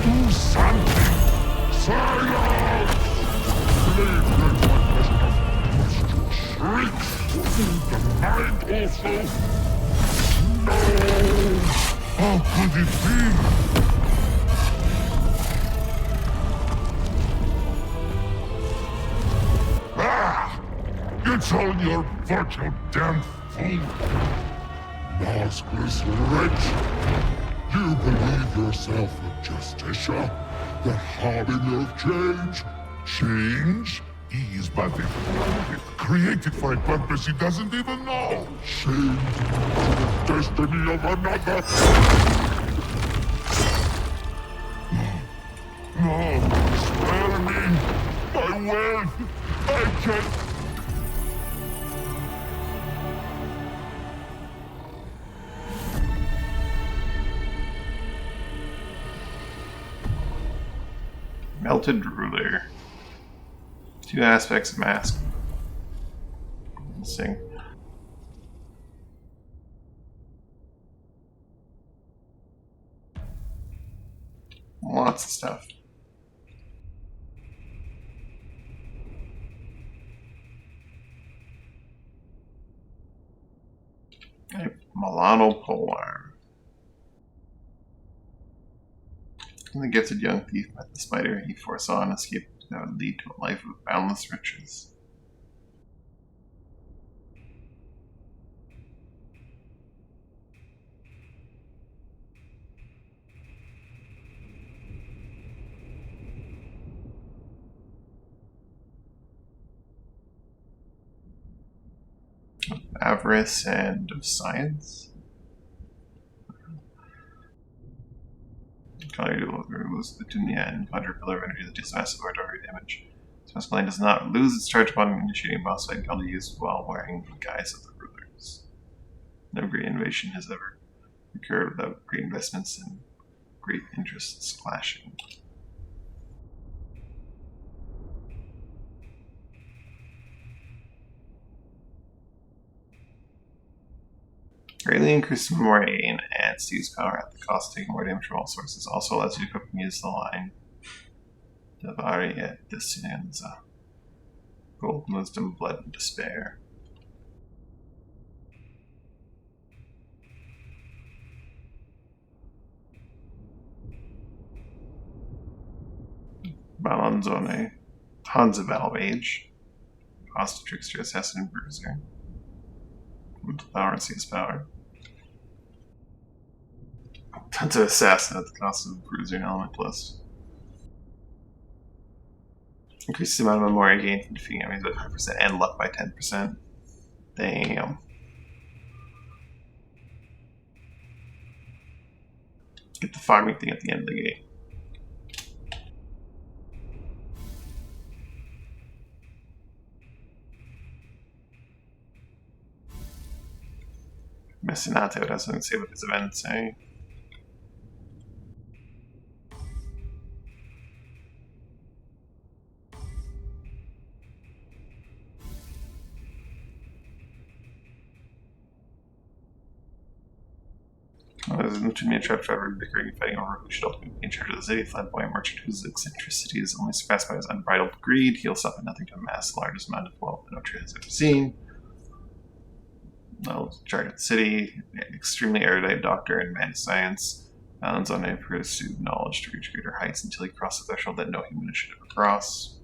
Do something! Silence! Believe that one has enough to shriek! The mind also! No! How could it be? Ah! It's on your virtue, damn fool! Maskless wretch! You believe yourself a Justicia, the harbinger of change? Change? He is but a planet created for a purpose he doesn't even know. Chained to the destiny of another. No, spare me! I will! I can't. Melted ruler. Two aspects of mask. Let's see. Lots of stuff. Okay, Milano polearm. And the gifted young thief met the spider he foresaw an escape that would lead to a life of boundless riches. Avarice and of science. Removes the Tunia and conjure a pillar of energy that deals massive artillery damage. This mask line does not lose its charge upon initiating boss fight and can be used while wearing the guise of the rulers. No great innovation has ever occurred without great investments and great interests clashing. Greatly increased memory gain adds to use power at the cost of taking more damage from all sources. Also allows you to equip and use the line Davari et Descienza. Gold, wisdom, blood, and despair. Balanzone. Hansa Battle Mage. Cost of Trickster, Assassin, and Bruiser. With power and CS power. Tons of assassin at the cost of bruiser and elementalist. Increases the amount of memory gained from defeating enemies by 5% and luck by 10%. Damn. Get the farming thing at the end of the game. Messinate would have something to say about these events, eh? There's too many truck drivers bickering and fighting over who should ultimately be in charge of the city. Fled by a merchant whose eccentricity is only surpassed by his unbridled greed. He'll stop at nothing to amass the largest amount of wealth Enotria has ever seen. Charge of the city, extremely erudite doctor and man of science. Valenzone pursued knowledge to reach greater heights until he crossed the threshold that no human should ever cross.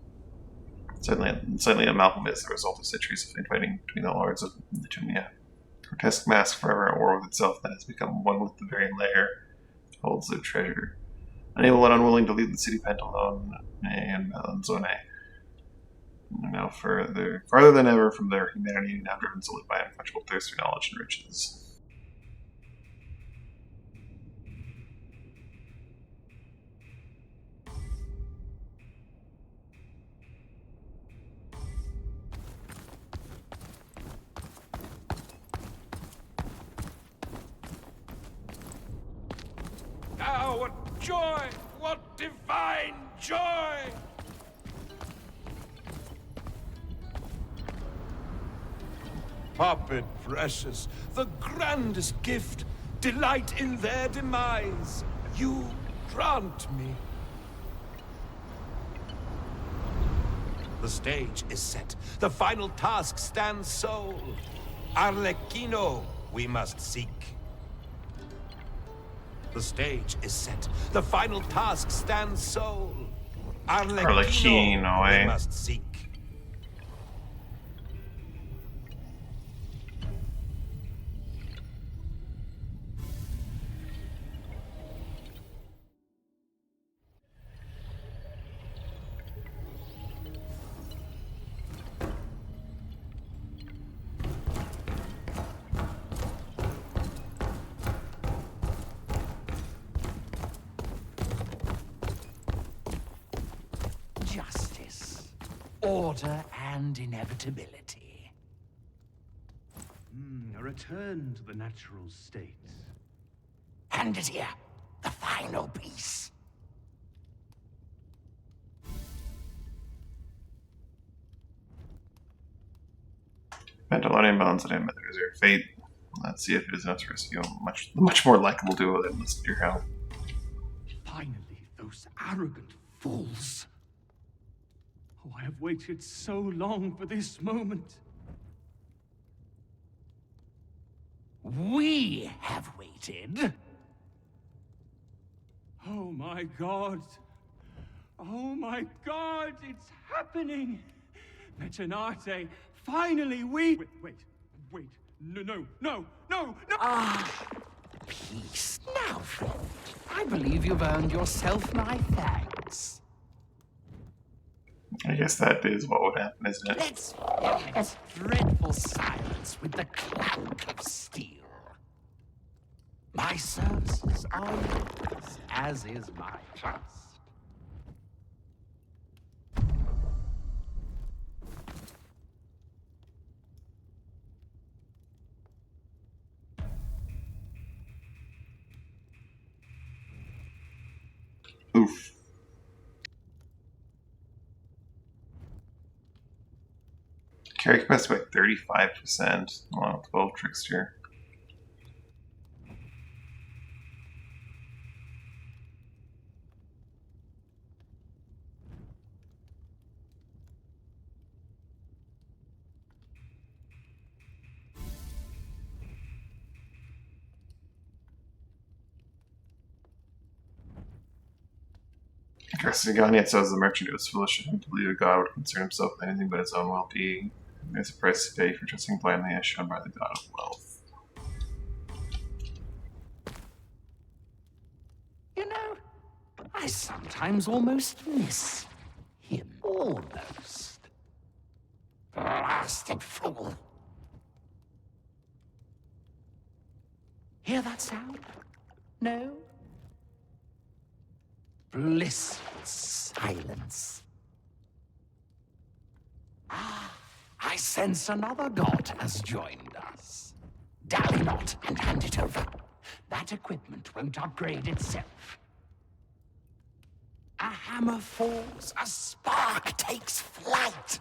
Suddenly, amalgam is the result of centuries of infighting between the lords of Netunia. Grotesque mask forever at war with itself that has become one with the very lair holds their treasure. Unable and unwilling to leave the city Pantalone and Valenzone now farther than ever from their humanity, now driven solely by unquenchable thirst for knowledge and riches. Ah, what joy! What divine joy! Puppet precious, the grandest gift, delight in their demise. You grant me. The stage is set. The final task stands sole. Arlecchino we must seek. The stage is set. The final task stands sole. Arlecchino we must seek. Justice, order, and inevitability. A return to the natural state. Hand it here, the final piece. Pantalone and Valenzone met the reserved fate. Let's see if it is enough to rescue a much more likable duo than enlisted your help. Finally, those arrogant fools. Oh, I have waited so long for this moment. We have waited. Oh my God. Oh my God, it's happening. Metanate, finally we... Wait. No. Peace now, friend. I believe you've earned yourself my thanks. I guess that is what would happen, isn't it? Let's fill this dreadful silence with the clank of steel. My services are yours, as is my trust. Oof. Carry capacity by 35%. Wow, 12 Trickster. Garcigani says the merchant was foolish of him to believe a god would concern himself with anything but his own well-being. There's a price to pay for trusting blindly as shown by the god of wealth. You know, I sometimes almost miss him. Almost. Blasted fool. Hear that sound? No? Blissful silence. Ah, I sense another god has joined us. Dally not and hand it over. That equipment won't upgrade itself. A hammer falls, a spark takes flight.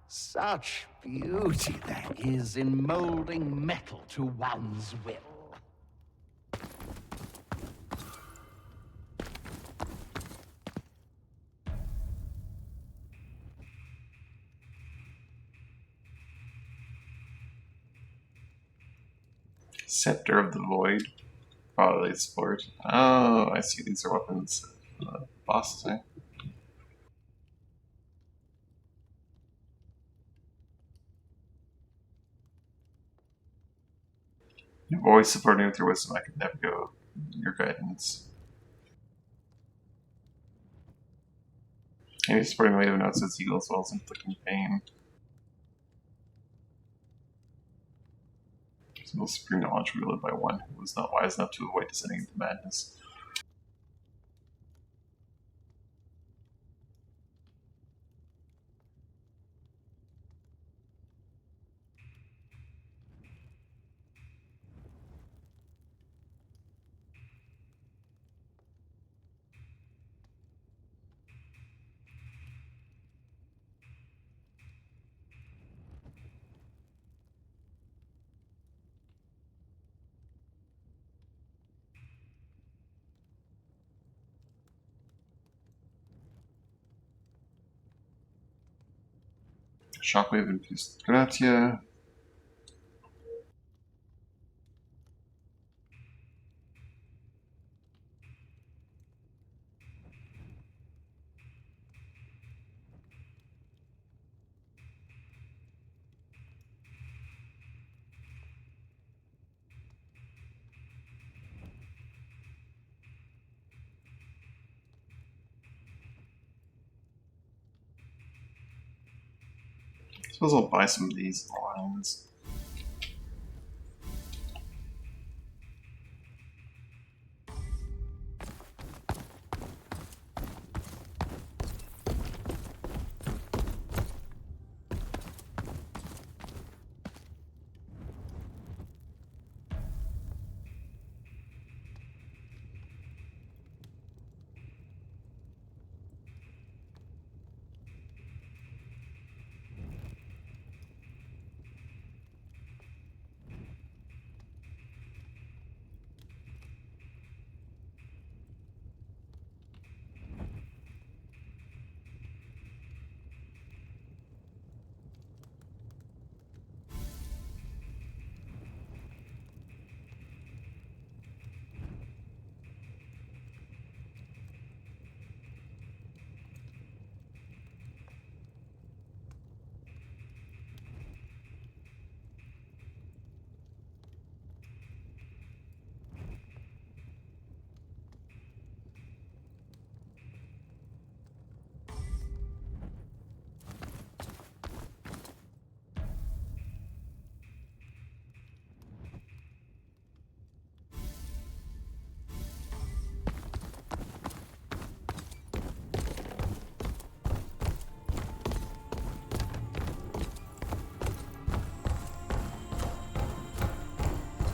Such beauty there is in molding metal to one's will. Scepter of the Void. Probably explored. Oh, I see. These are weapons. Bosses, eh? You've always supported me with your wisdom. I could never go your guidance. And you're supporting me even though it says heal as well as inflicting pain. So supreme knowledge wielded by one who was not wise enough to avoid descending into madness. Shockwave infused Enotria. I suppose I'll buy some of these lines.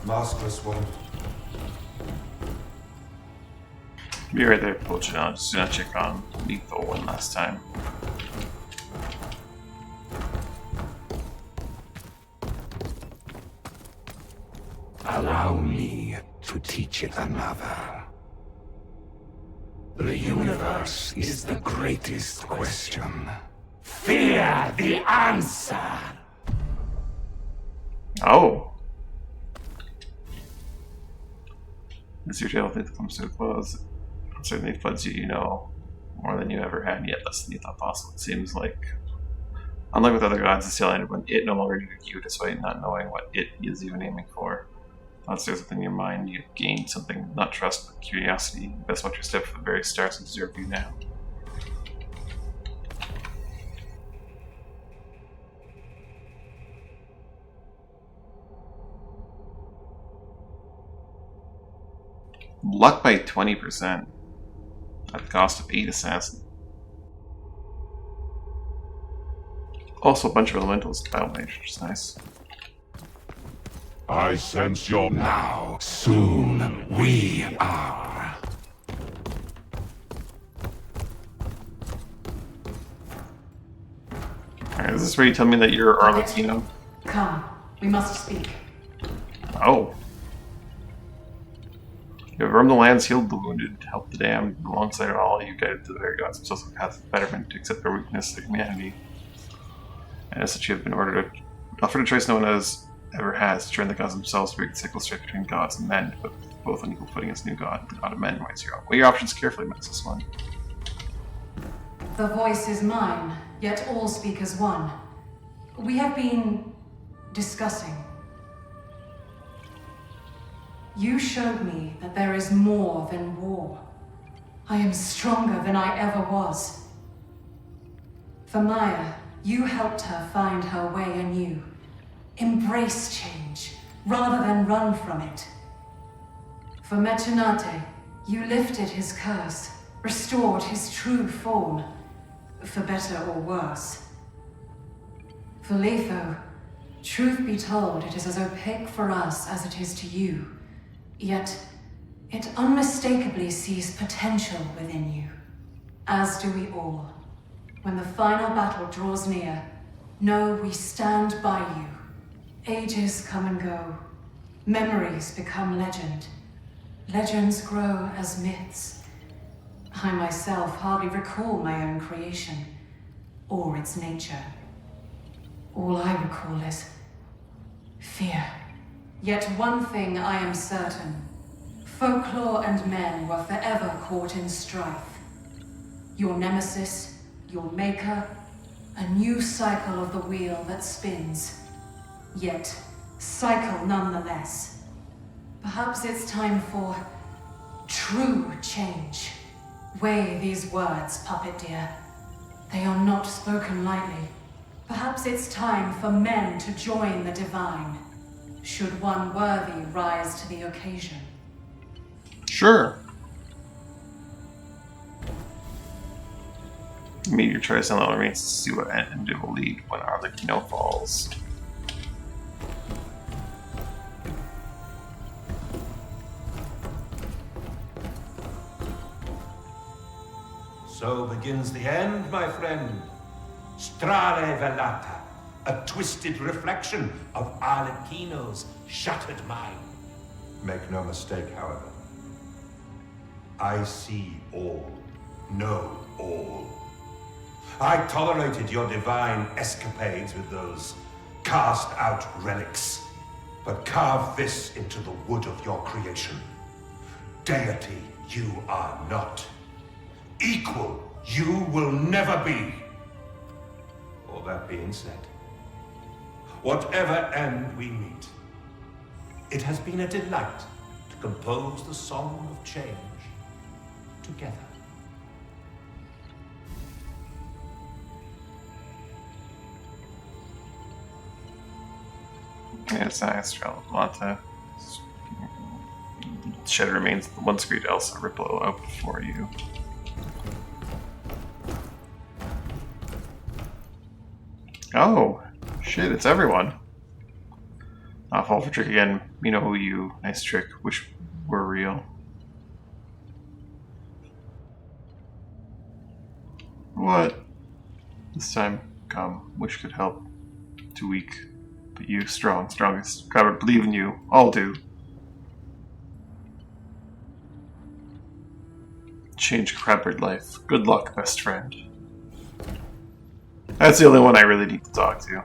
Maskless one. Be right there, Poachin. I'm just gonna check on Lethal one last time. Allow me to teach it another. The universe is the greatest question. Fear the answer! Oh! As your tale comes to a close, it certainly floods you, you know, more than you ever had, yet less than you thought possible. It seems like, unlike with other gods, this tale ended when it no longer needed you, despite not knowing what it is even aiming for. Once there's within your mind, you've gained something, not trust, but curiosity. You best watch your step for the very stars that deserve you now. Luck by 20%. At the cost of 8 assassin. Also a bunch of elementals to battle mage, which is nice. I sense your now. Soon we are. Alright, is this where you tell me that you're Arlecchino? Come, we must speak. Oh. You have roamed the lands, healed the wounded, helped the damned, alongside of all you guided to the very gods, which also path of betterment to accept their weakness of humanity. And as such, you have been offered a choice no one ever has, to join the gods themselves to break the cycle strife between gods and men, but both on equal footing as new god, the god of men. Weigh your options carefully, Mrs. One. The voice is mine, yet all speak as one. We have been discussing. You showed me that there is more than war. I am stronger than I ever was. For Maya, you helped her find her way anew. Embrace change, rather than run from it. For Mecenate, you lifted his curse, restored his true form, for better or worse. For Letho, truth be told, it is as opaque for us as it is to you. Yet, it unmistakably sees potential within you. As do we all. When the final battle draws near, know we stand by you. Ages come and go. Memories become legend. Legends grow as myths. I myself hardly recall my own creation, or its nature. All I recall is fear. Yet one thing I am certain. Folklore and men were forever caught in strife. Your nemesis, your maker, a new cycle of the wheel that spins. Yet, cycle nonetheless. Perhaps it's time for true change. Weigh these words, puppet dear. They are not spoken lightly. Perhaps it's time for men to join the divine. Should one worthy rise to the occasion? Sure. Meet your choice, and all remains to see what end it will lead when Arlecchino falls. So begins the end, my friend. Strale velata, a twisted reflection of Arlecchino's shattered mind. Make no mistake, however. I see all, know all. I tolerated your divine escapades with those cast-out relics, but carve this into the wood of your creation. Deity you are not. Equal you will never be. All that being said, whatever end we meet, it has been a delight to compose the song of change together. Yes, Astral Mata. Shed remains the once great Elsa ripple out before you. Oh, shit, it's everyone. Fall for trick again. You know who you. Nice trick. Wish were real. What? This time, come. Wish could help. Too weak. But you, strong. Strongest. God, believe in you. All do. Change crappered life. Good luck, best friend. That's the only one I really need to talk to.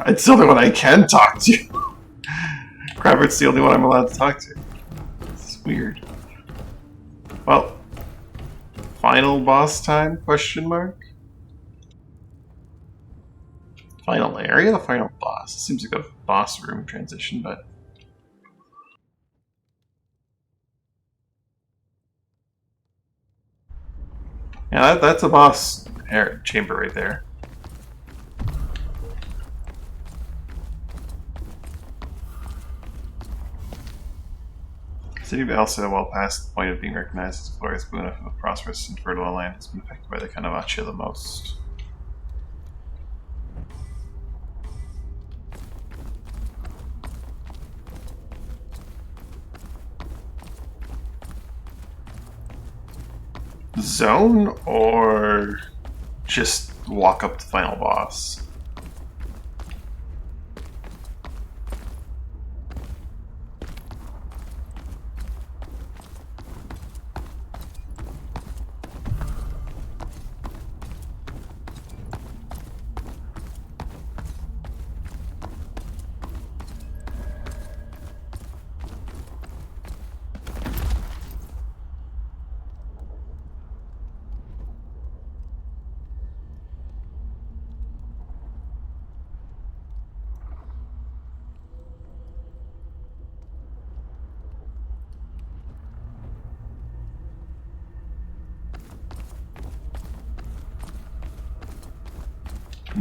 It's the only one I can talk to. Crabbert's the only one I'm allowed to talk to. It's weird. Well, final boss time? Question mark. Final area, the final boss. It seems like a boss room transition, but yeah, that's a boss chamber right there. City also, well past the point of being recognized as a glorious boon of a prosperous and fertile land, has been affected by the Kanavacha the most. Zone or just walk up to the final boss?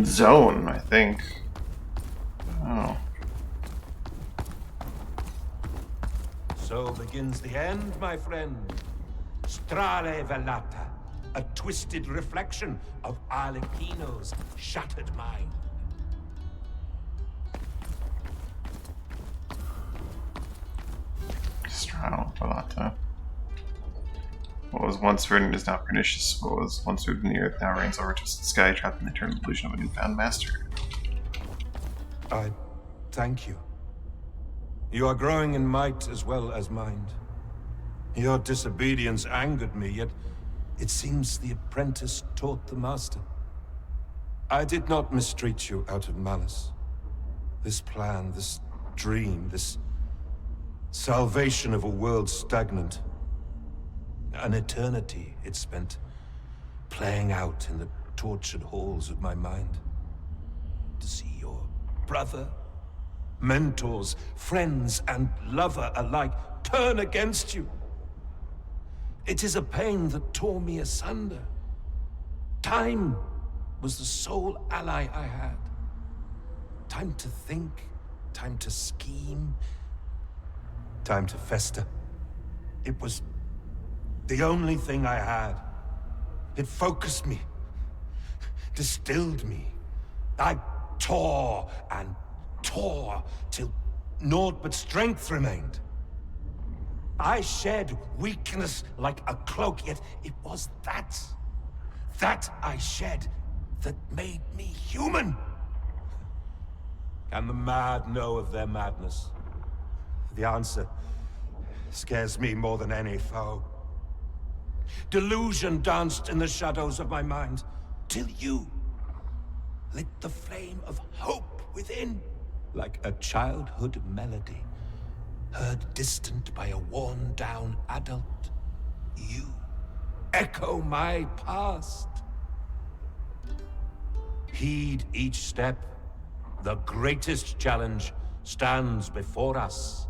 Zone, I think. Oh. So begins the end, my friend. Strale Velata, a twisted reflection of Arlecchino's shattered mind. Strale Palata. What was once verdant is now pernicious. What was once rooted in the earth now reigns over twisted sky, trapped in the eternal illusion of a newfound master. I thank you. You are growing in might as well as mind. Your disobedience angered me, yet it seems the apprentice taught the master. I did not mistreat you out of malice. This plan, this dream, this salvation of a world stagnant, an eternity it spent playing out in the tortured halls of my mind. To see your brother, mentors, friends, and lover alike turn against you. It is a pain that tore me asunder. Time was the sole ally I had. Time to think, time to scheme, time to fester. It was the only thing I had. It focused me, distilled me. I tore and tore till naught but strength remained. I shed weakness like a cloak, yet it was that I shed that made me human. Can the mad know of their madness? The answer scares me more than any foe. Delusion danced in the shadows of my mind, till you lit the flame of hope within, like a childhood melody, heard distant by a worn-down adult. You echo my past. Heed each step. The greatest challenge stands before us.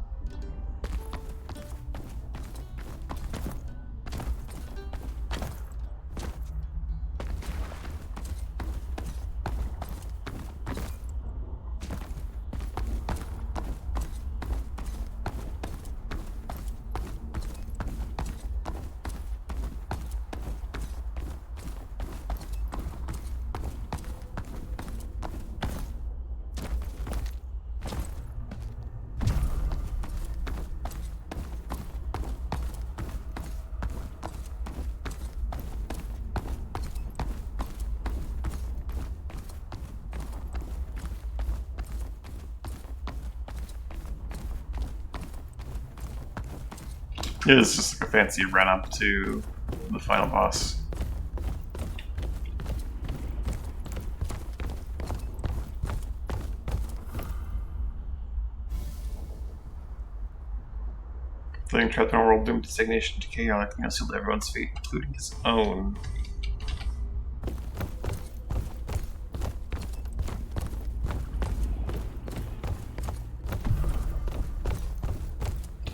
It is just like a fancy run up to the final boss. Fleeing trapped in a world doomed to stagnation and decay, Arlecchino sealed everyone's fate, including his own.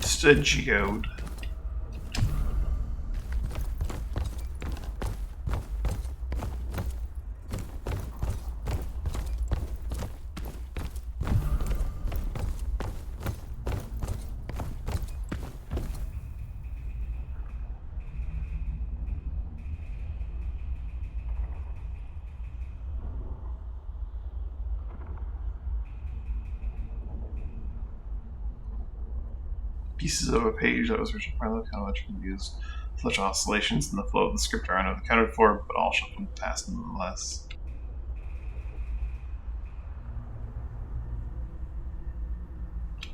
Just a geode. pieces of a page that was originally part of the how much we use such oscillations in the flow of the script are unaccounted for, but all shall come to pass nonetheless.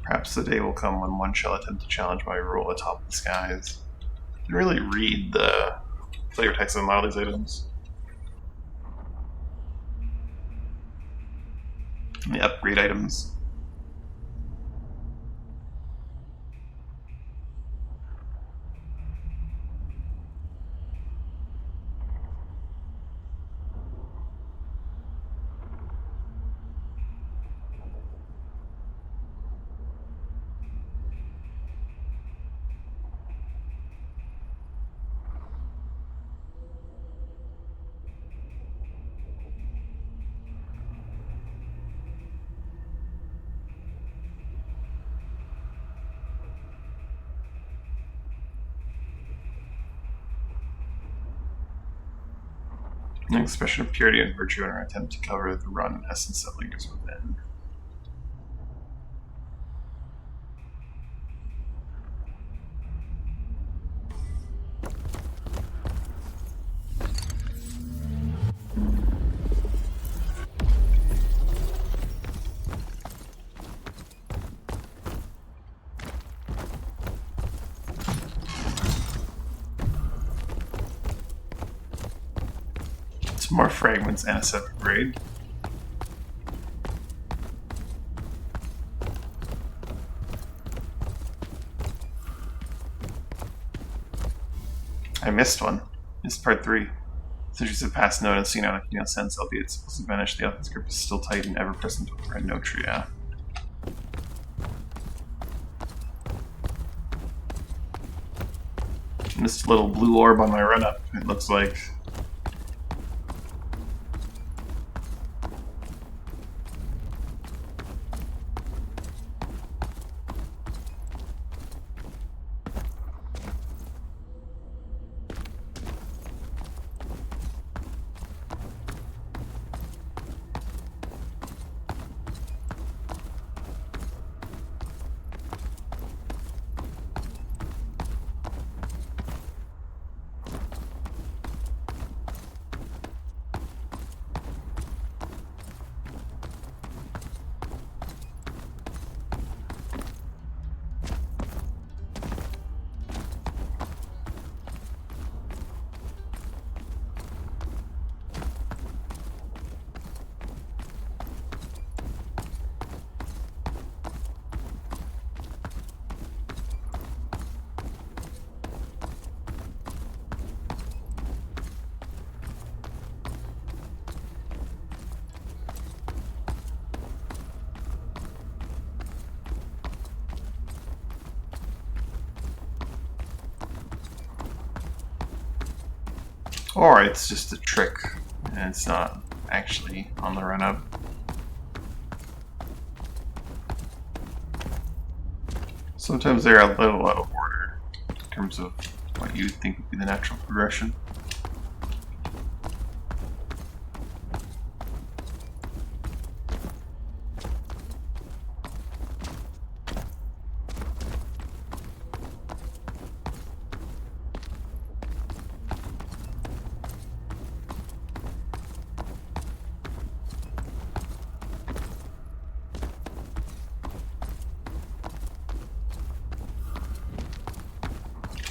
Perhaps the day will come when one shall attempt to challenge my rule atop the skies. I didn't really read the flavor text of a lot of these items. And the upgrade items. An expression of purity and virtue in our attempt to cover the rotten essence that lingers within. Some more fragments and a 7th grade. I missed one. Missed part 3. Centuries have passed known and seen out of Kino sense, albeit supposed to vanish, the Alpha grip is still tight and ever present over Enotria. And this little blue orb on my run up, it looks like. Or it's just a trick, and it's not actually on the run-up. Sometimes they're a little out of order in terms of what you would think would be the natural progression.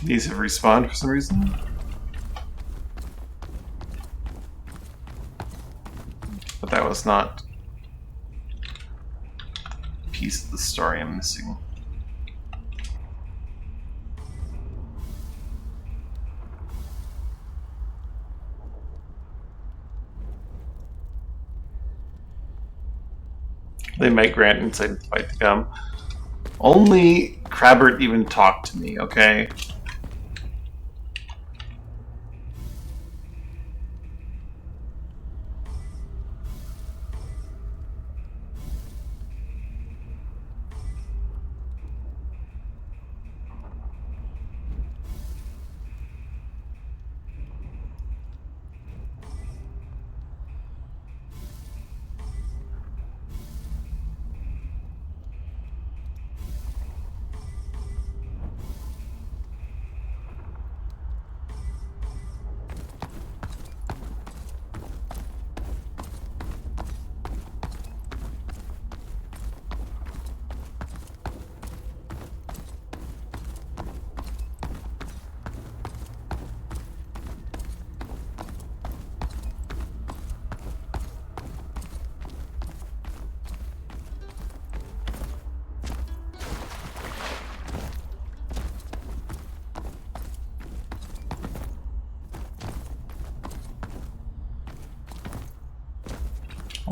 These have respawned for some reason. But that was not a piece of the story I'm missing. They might grant insight into the fight to come. Only Crabbert even talked to me, okay?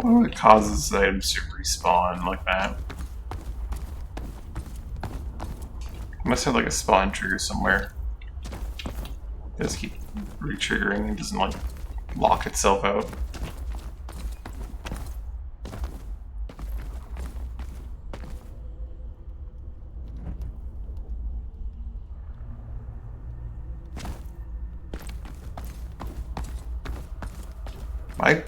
What causes items to respawn like that? Must have like a spawn trigger somewhere. It does keep re-triggering and doesn't like lock itself out. I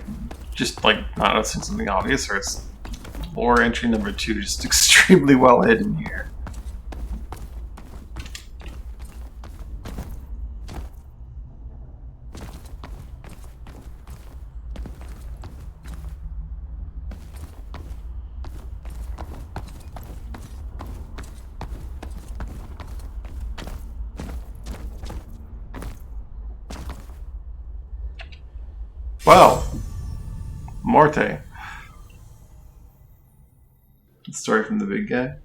just like not noticing something obvious, or is lore entry number 2 just extremely well hidden here? Wow, Morte. Story from the big guy?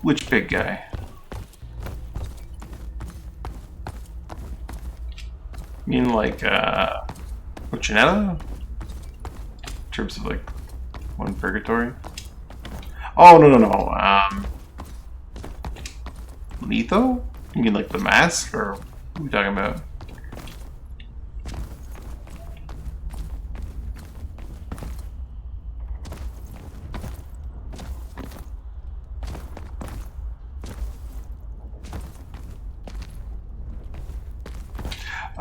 Which big guy? You mean like, Ochinetta? In terms of like, one purgatory? Oh, no. Letho? You mean like the mask, or what are we talking about?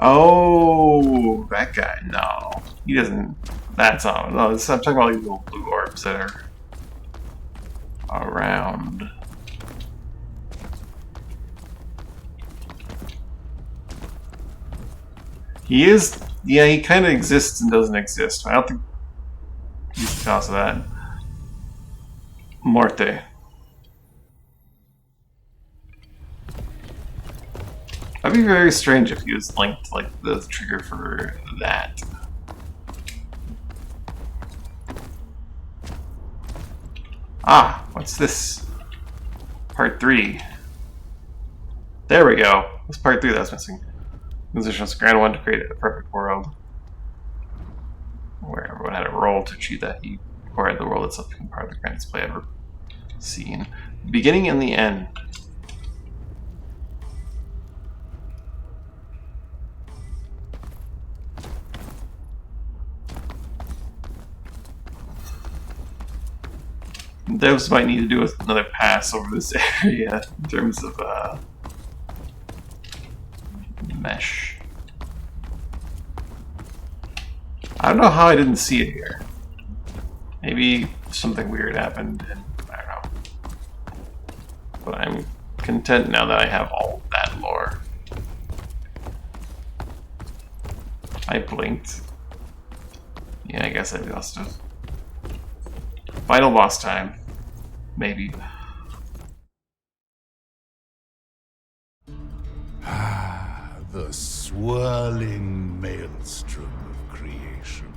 Oh, that guy. No, he doesn't. That's not. No, I'm talking about like little blue orbs that are around. He is. Yeah, he kind of exists and doesn't exist. I don't think he's the cause of that. Morte. That'd be very strange if he was linked to, like, the trigger for that. Ah, what's this? Part 3. There we go. That's part 3 that was missing. Musician was grand one to create a perfect world where everyone had a role to achieve that. He acquired the world itself became part of the grandest play ever seen. The beginning and the end. Devs might need to do another pass over this area in terms of mesh. I don't know how I didn't see it here. Maybe something weird happened and I don't know. But I'm content now that I have all that lore. I blinked. Yeah, I guess I must have. Final boss time. Maybe. Ah, the swirling maelstrom of creation.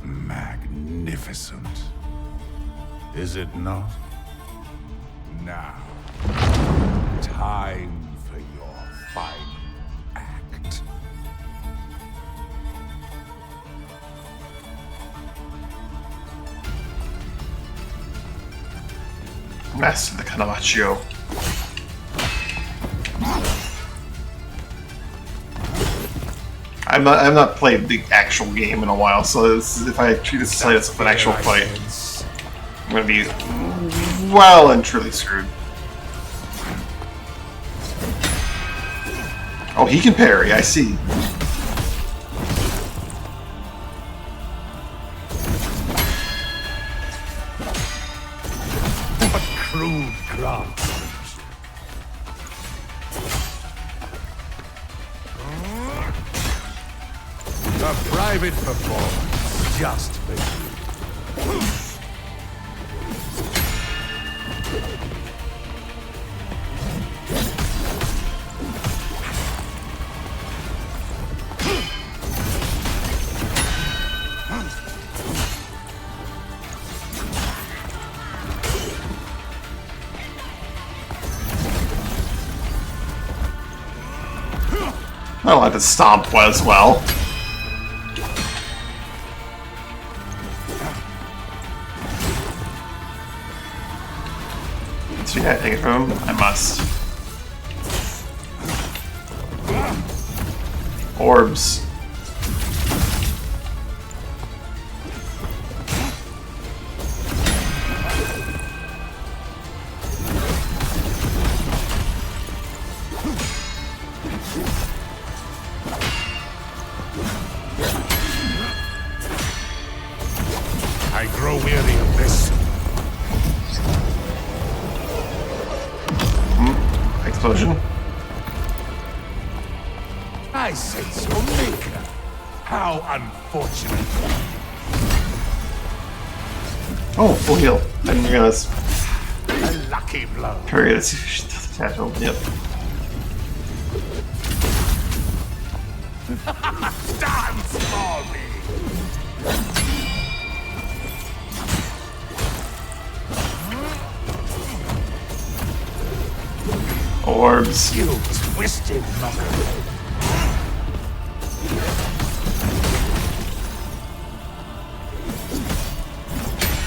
Magnificent. Is it not? Now, time for your final act. Master the Caravaggio. I've not played the actual game in a while, so if I treat this as an actual fight, I'm gonna be well and truly screwed. Oh, he can parry, I see. What crude craftsmanship. A private performance just for you. I don't like to stomp as well. So yeah, take it from him. I must. Orbs. I grow weary of this. Explosion. I sense your maker. How unfortunate. Oh, full heal. I didn't realize. A lucky blow. Hurry, let's see if she does attach. Oh, yep. Dance for me. Orbs. You twisted knocker.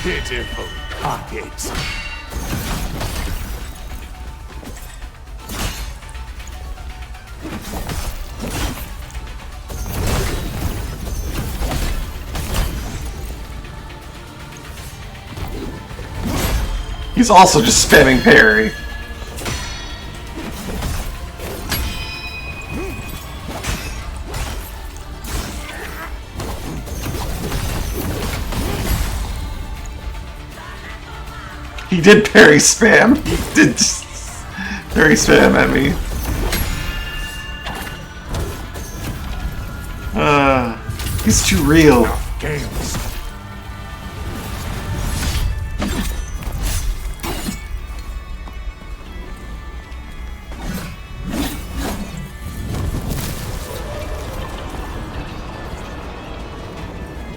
Pitiful pockets. He's also just spamming parry. He did parry spam. He did just parry spam at me. He's too real. Games.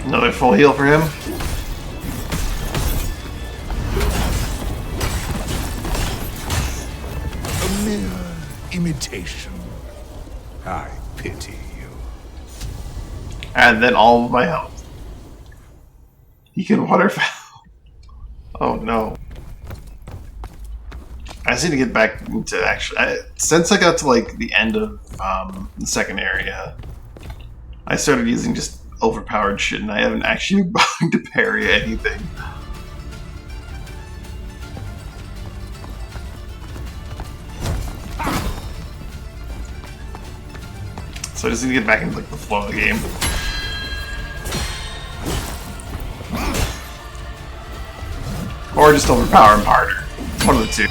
Another full heal for him. A mere imitation. I pity you. And then all of my health. He can waterfowl. Oh no. I just need to get back into actually. Since I got to like the end of the second area, I started using just overpowered shit, and I haven't actually bothered to parry anything. So I just need to get back into like the flow of the game. Or just overpower him harder. One of the two.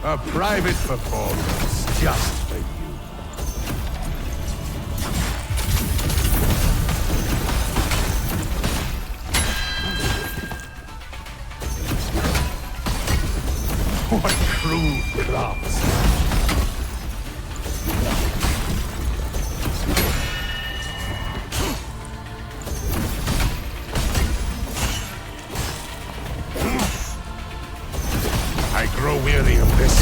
A private performance just for you. What crude craft. I grow weary of this.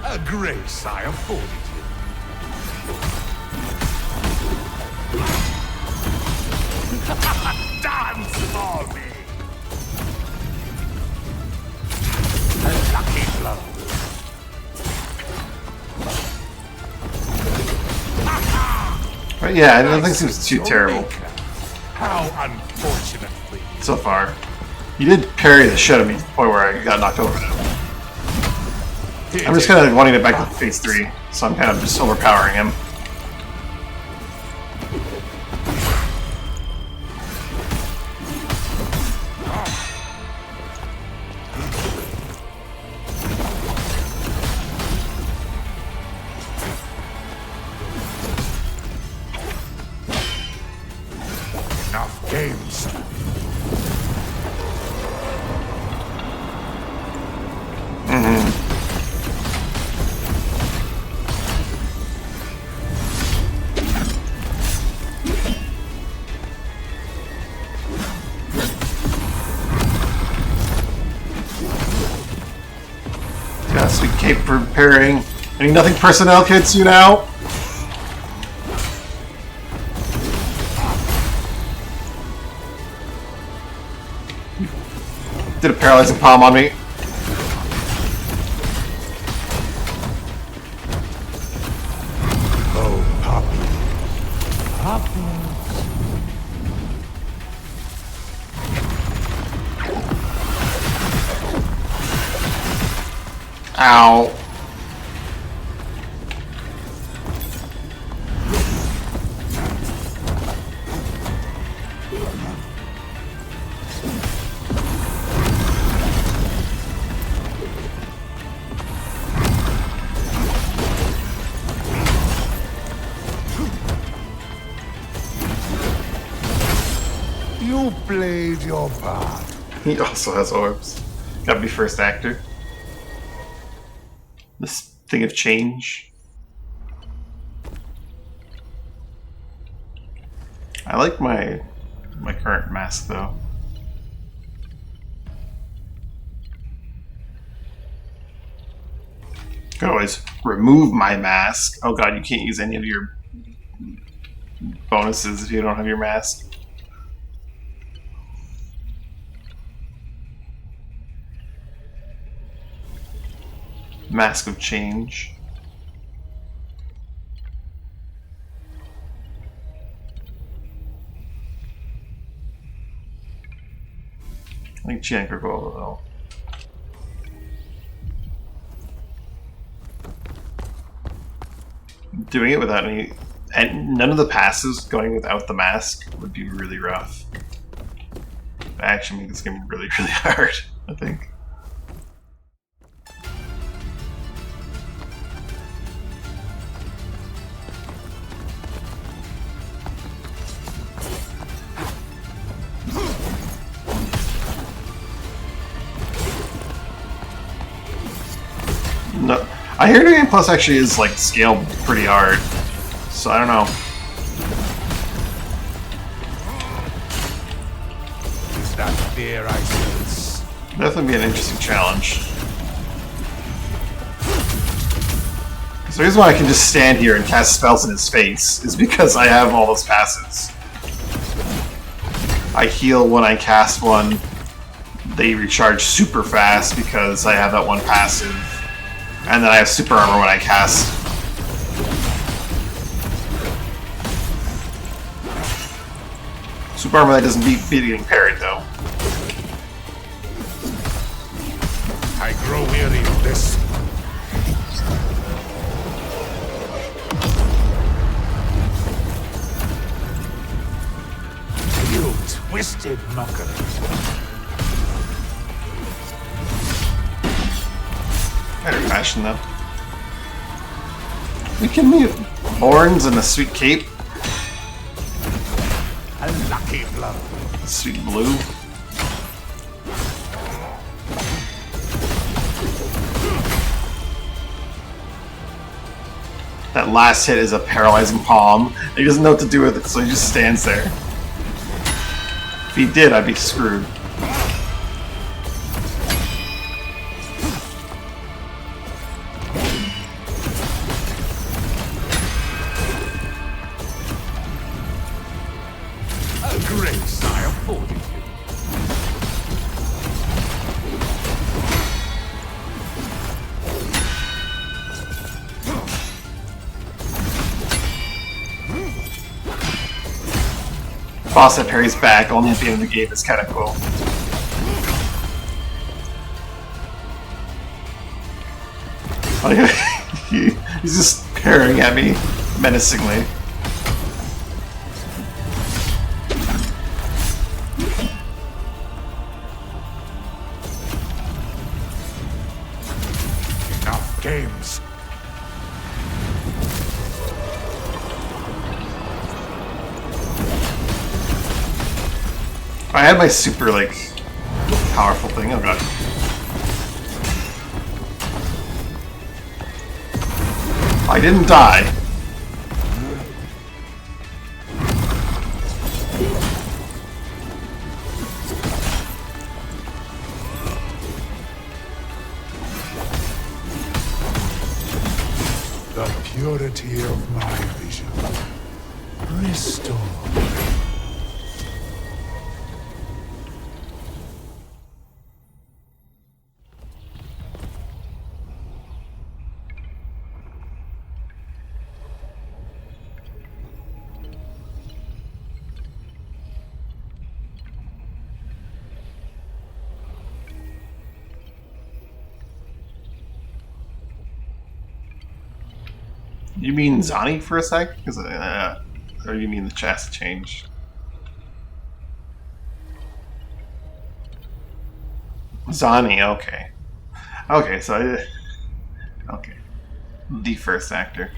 A grace I afforded you. Dance for me! A lucky blow. But yeah, nothing seems too terrible How unfortunately. so far. You did parry the shit out of me to the point where I got knocked over now. I'm just kind of wanting it back to phase 3, so I'm kind of just overpowering him. Enough games. Cape preparing. Any nothing personnel kits you now? Did a paralyzing palm on me. Oh, Poppy. Poppy. Ow. You played your part. He also has orbs. Gotta be first actor. This thing of change. I like my current mask though. Could always remove my mask. Oh god, you can't use any of your bonuses if you don't have your mask. Mask of change. I think Chiang could go though. Doing it without any, and none of the passes going without the mask would be really rough. Actually, make this game really, really hard, I think. No, I hear New Game Plus actually is like scaled pretty hard, so I don't know. Is that fear I sense? Definitely be an interesting challenge. So the reason why I can just stand here and cast spells in his face is because I have all those passes. I heal when I cast one. They recharge super fast because I have that one passive. And then I have super armor when I cast. Super armor that doesn't beat getting parried though. I grow weary of this. You twisted mocker. Better fashion though. You kidding me? Horns and a sweet cape? A lucky blow. Sweet blue. That last hit is a paralyzing palm. He doesn't know what to do with it, so he just stands there. If he did, I'd be screwed. Grace I afforded you. Boss that parries back only at the end of the game is kind of cool. Like, he's just parrying at me menacingly. Enough games. I had my super, like, powerful thing. Oh god. I didn't die. clarity of my vision restored. You mean Zani for a sec? Or you mean the chest changed? Zani, okay. Okay, so okay. The first actor.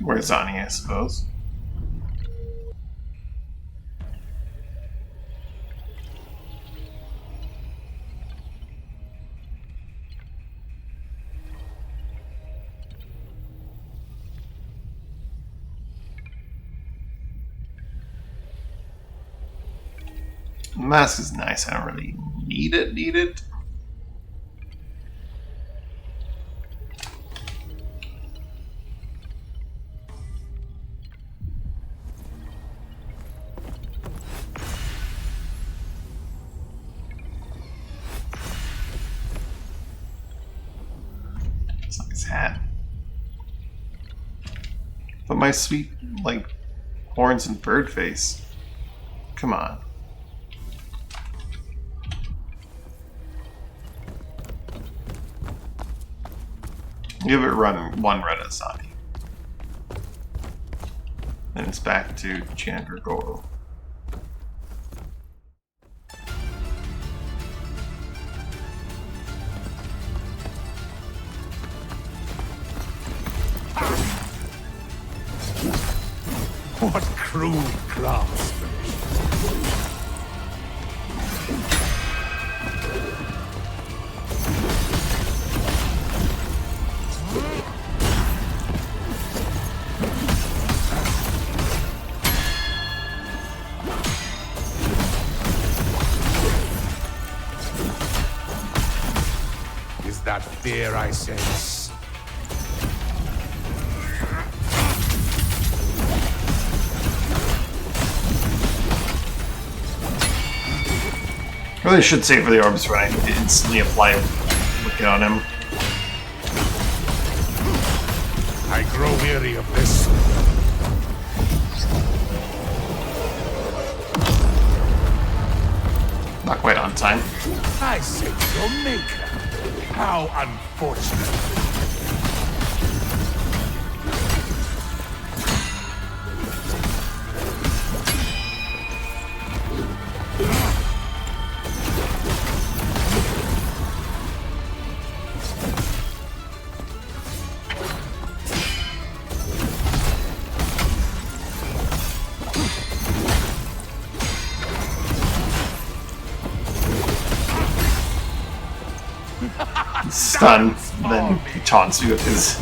Where's Zani, I suppose? The mask is nice. I don't really need it. It's like his hat. But my sweet, like, horns and bird face. Come on. Give it one run at Zani. Then it's back to Chandra Goro. What cruel craftsmanship! Is that fear I sense? I really should save for the orbs when I instantly apply looking on him. I grow weary of this. Not quite on time. I say your maker. How unfortunate. Stun, then he taunts you with his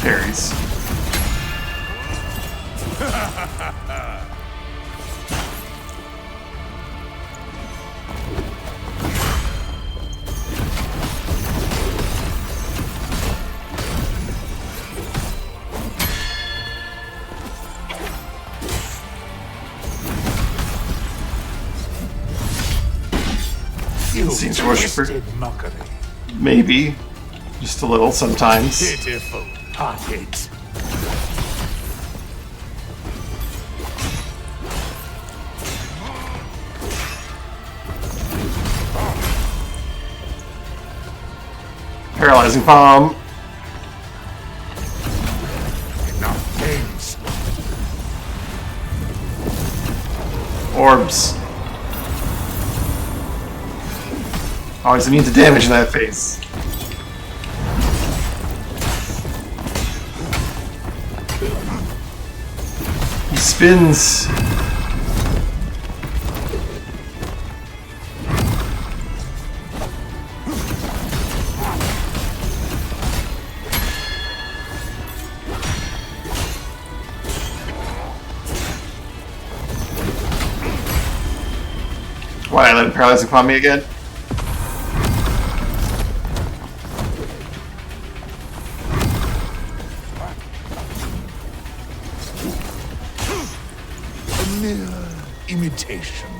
parries. Seems worshiper. Mockery. Maybe. Just a little sometimes. Pitiful hearted. Paralyzing palm. Enough games. Orbs. Always immune to damage in that phase. He spins. Why, I let him paralyze upon me again? A mere imitation.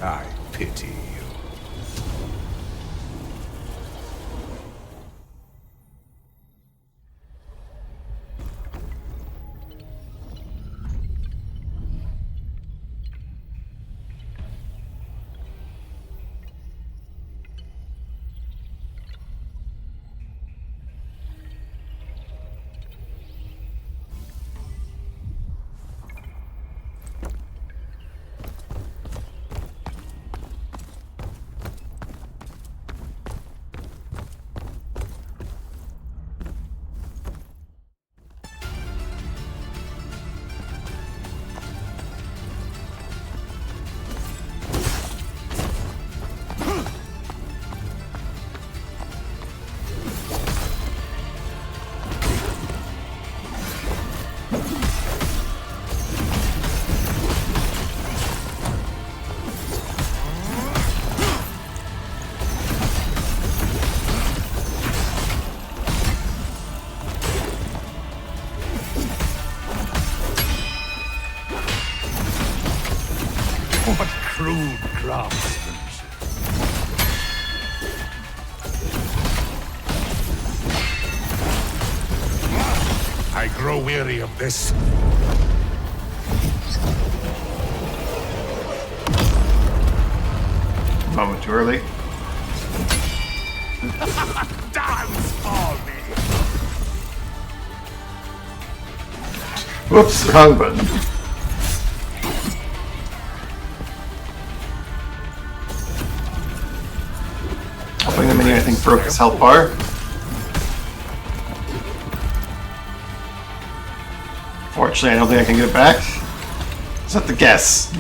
I pity you. What crude craftsmanship. I grow weary of this. Moment too early. Dance for me! Whoops, wrong button. Hoping the mini, I think, broke his health bar. Fortunately, I don't think I can get it back. Just have to guess.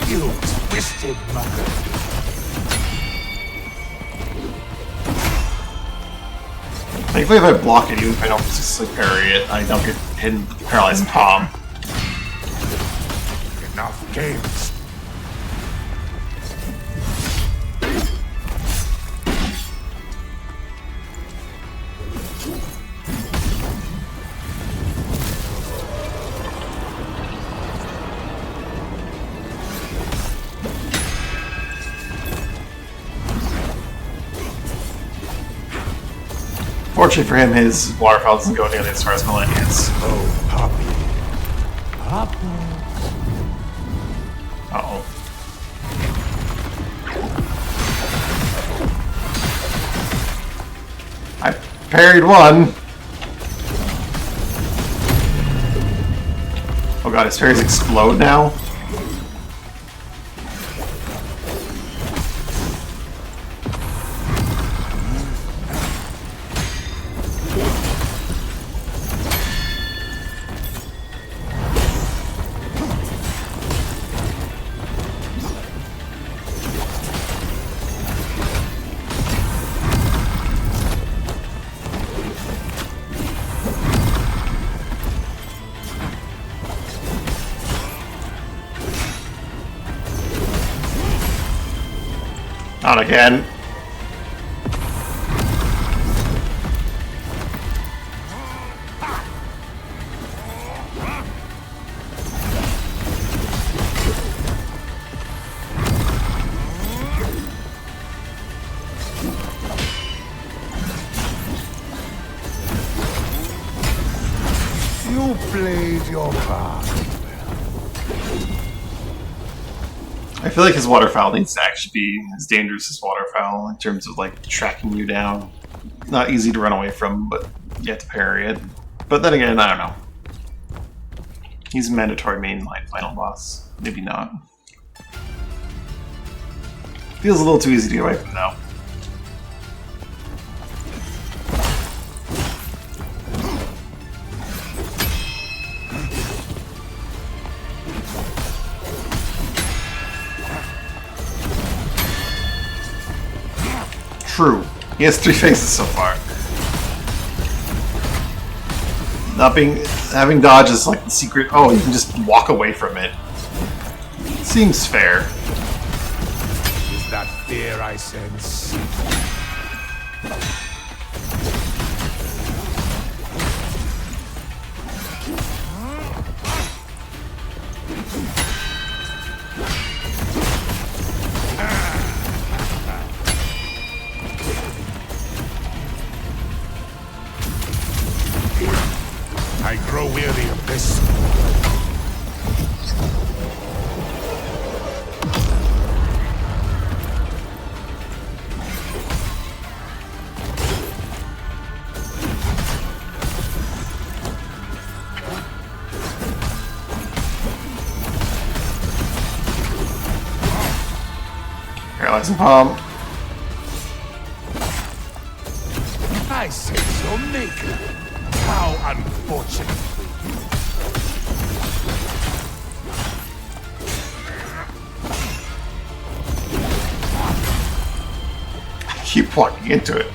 You twisted mother. Thankfully, if I block it, even if I don't successfully parry it, I don't get hit with the paralyzing palm. Enough games. Fortunately for him, his waterfall doesn't go nearly as far as Millennia's. Oh, Poppy. Poppy. Uh-oh. I parried one. Oh god, his parries explode now? Not again. You played your part. I feel like his waterfowl needs to actually be as dangerous as waterfowl in terms of like tracking you down. Not easy to run away from, but you have to parry it. But then again, I don't know. He's a mandatory mainline final boss. Maybe not. Feels a little too easy to get away from now. True. He has 3 faces so far. Having dodge is like the secret. Oh, you can just walk away from it. Seems fair. Is that fear I sense? I grow weary of this. Paralyzing palm. I sense your maker. How unfortunate. I keep walking into it.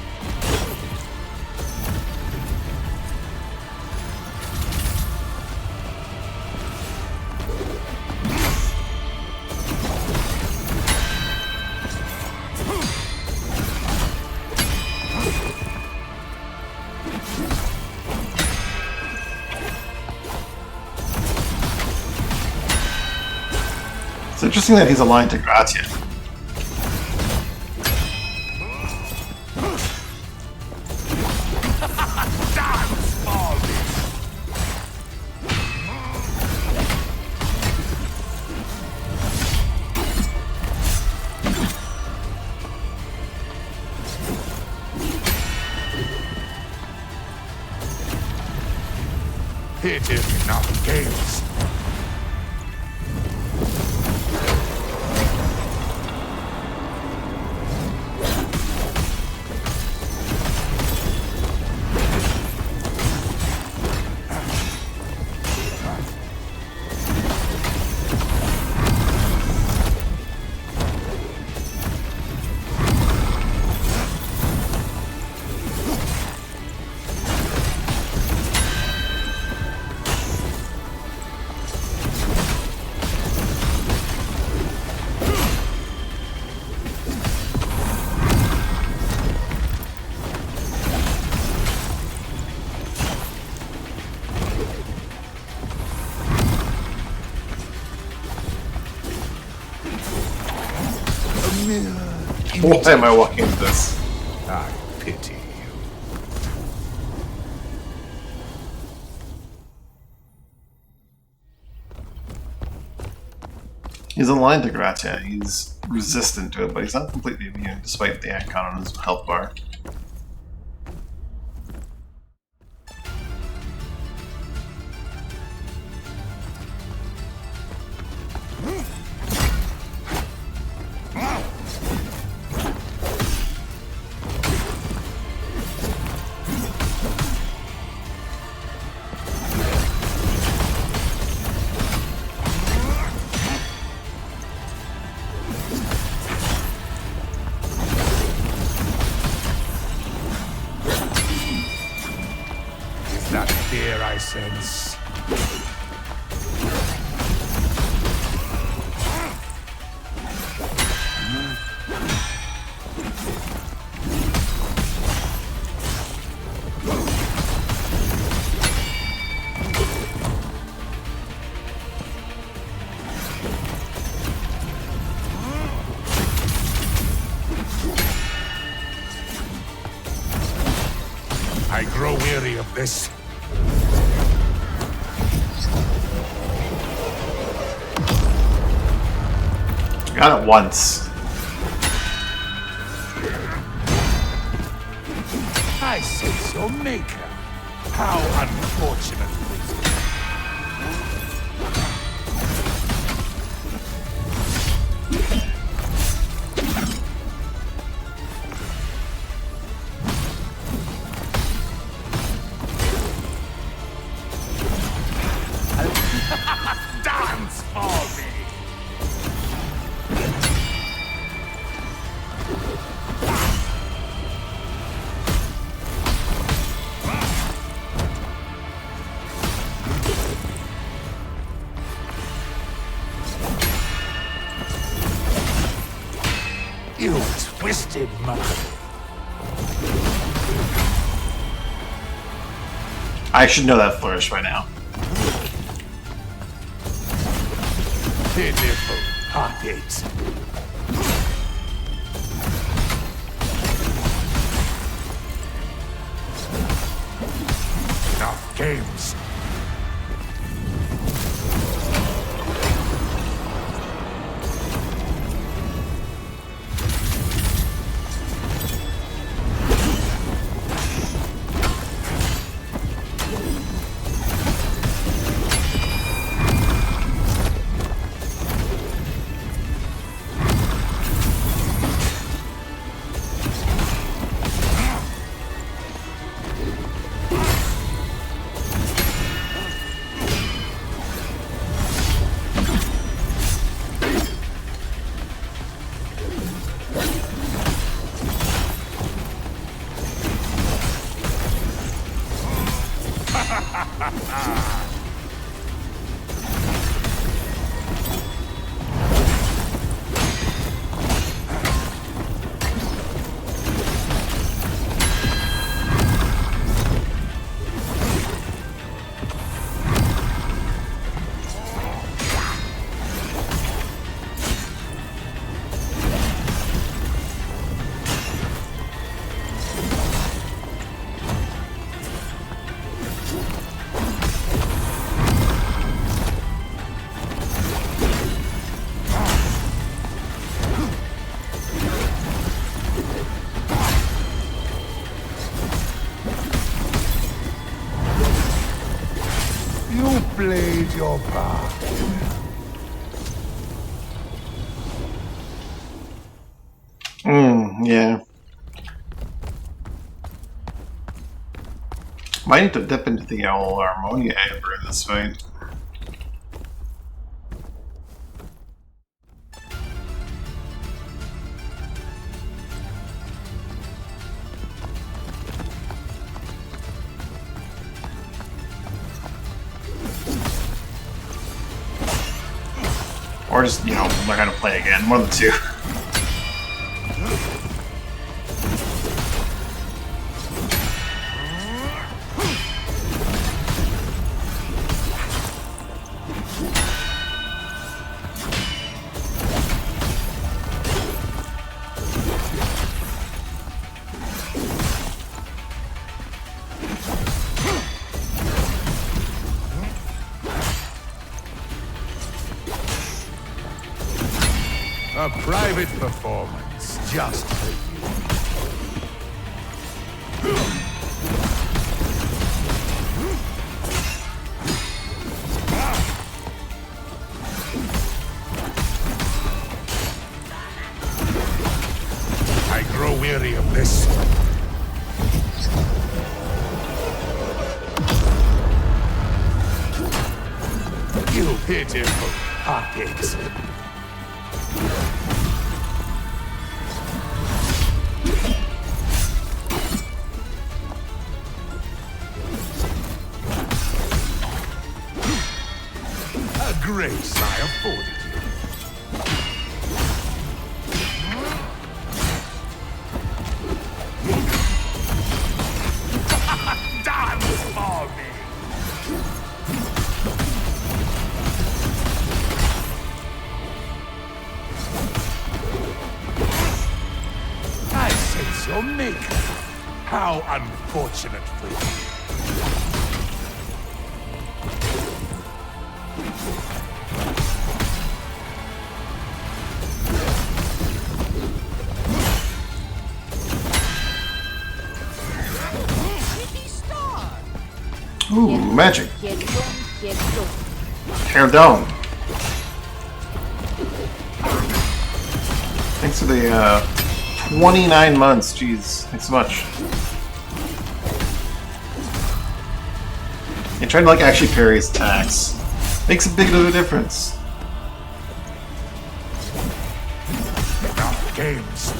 It's interesting that he's aligned to Gratia. It is not games. Why am I walking into this? I pity you. He's aligned to Gratia. He's resistant to it, but he's not completely immune, despite the icon on his health bar. That fear I sense. I grow weary of this. Got it once. I sense your maker. How unfortunate. Dance for me! You twisted man. I should know that flourish by now. Pitiful heartaches. Enough games. You played your part. Yeah. Might need to dip into the old Harmonia Amber in this fight. Or just, you know, learn how to play again. One of the two. A private performance, just for you. I grow weary of this. You pitiful heartaches. Grace I afforded you. Dance for me. I sense your maker. How unfortunate for you. Ooh, magic. Tear down. Thanks for the 29 months. Jeez, thanks so much. I tried to like actually parry his attacks. Makes a big of a difference. Enough games.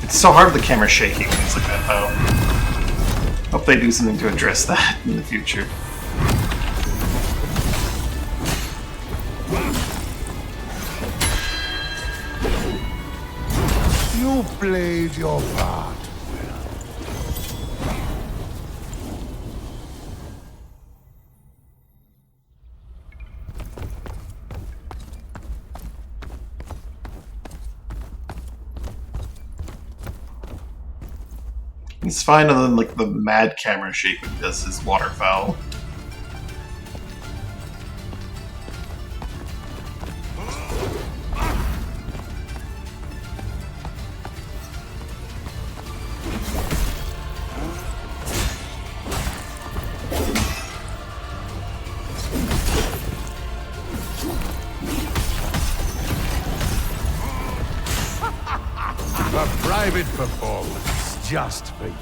It's so hard with the camera shaking, things like that, though. Hope they do something to address that in the future. You played your part well. He's fine, other than like the mad camera shaking does his waterfowl. A private performance just for you.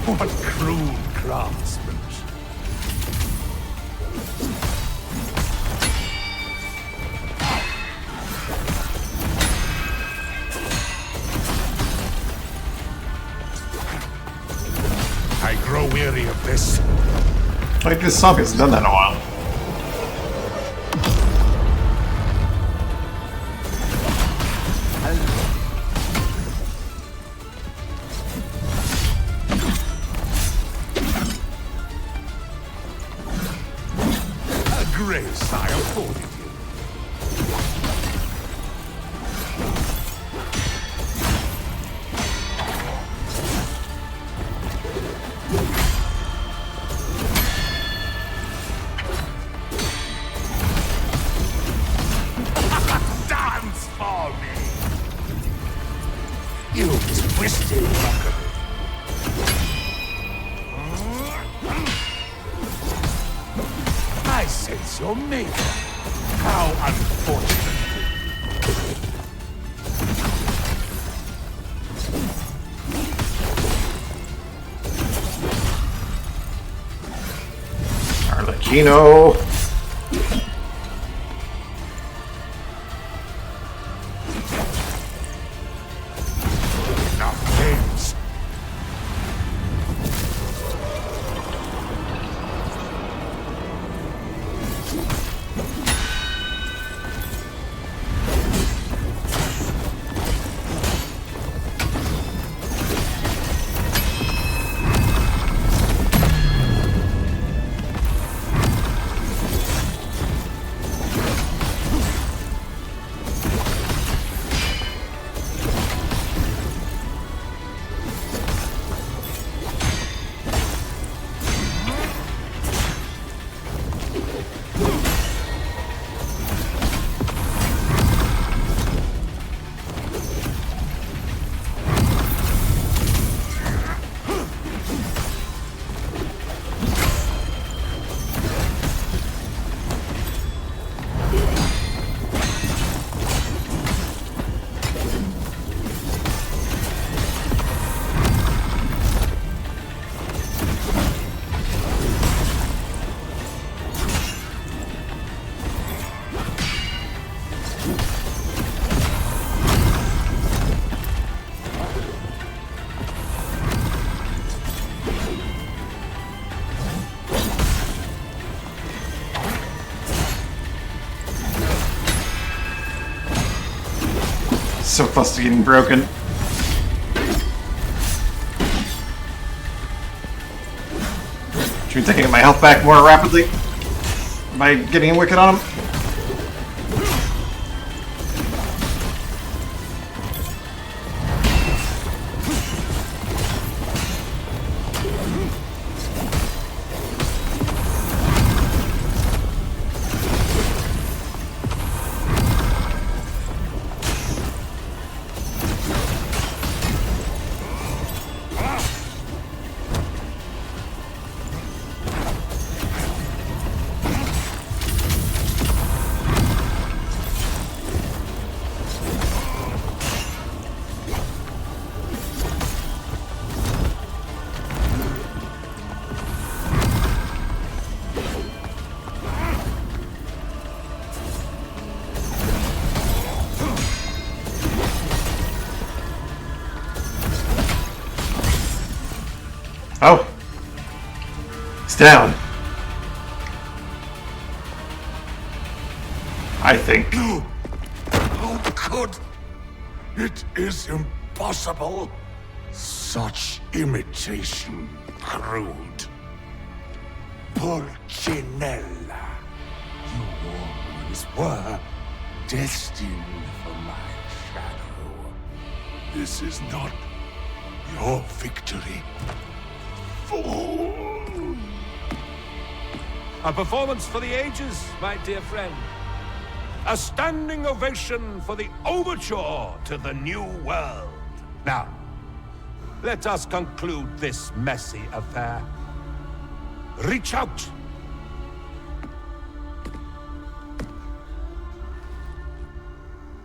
What crude craftsmanship. I grow weary of this. Like, this song hasn't done that in a while. A grace I afforded you. Dance for me! You twisted fucker. I sense your maker. How unfortunate. Arlecchino. Enough games. So close to getting broken. Should we take my health back more rapidly? By getting a wicked on him? Oh! He's down. I think. How could? It is impossible. Such imitation crude. Pulcinella, you always were destined for my shadow. This is not your victory, fool. A performance for the ages, my dear friend. A standing ovation for the overture to the new world. Now, let us conclude this messy affair. Reach out.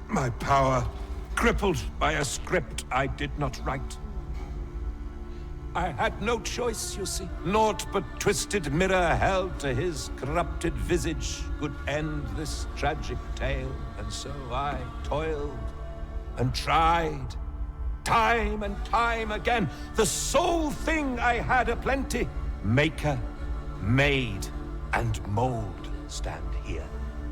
My power crippled by a script I did not write. I had no choice, you see. Naught but twisted mirror held to his corrupted visage could end this tragic tale. And so I toiled and tried, time and time again. The sole thing I had aplenty, maker, made, and mold stand here.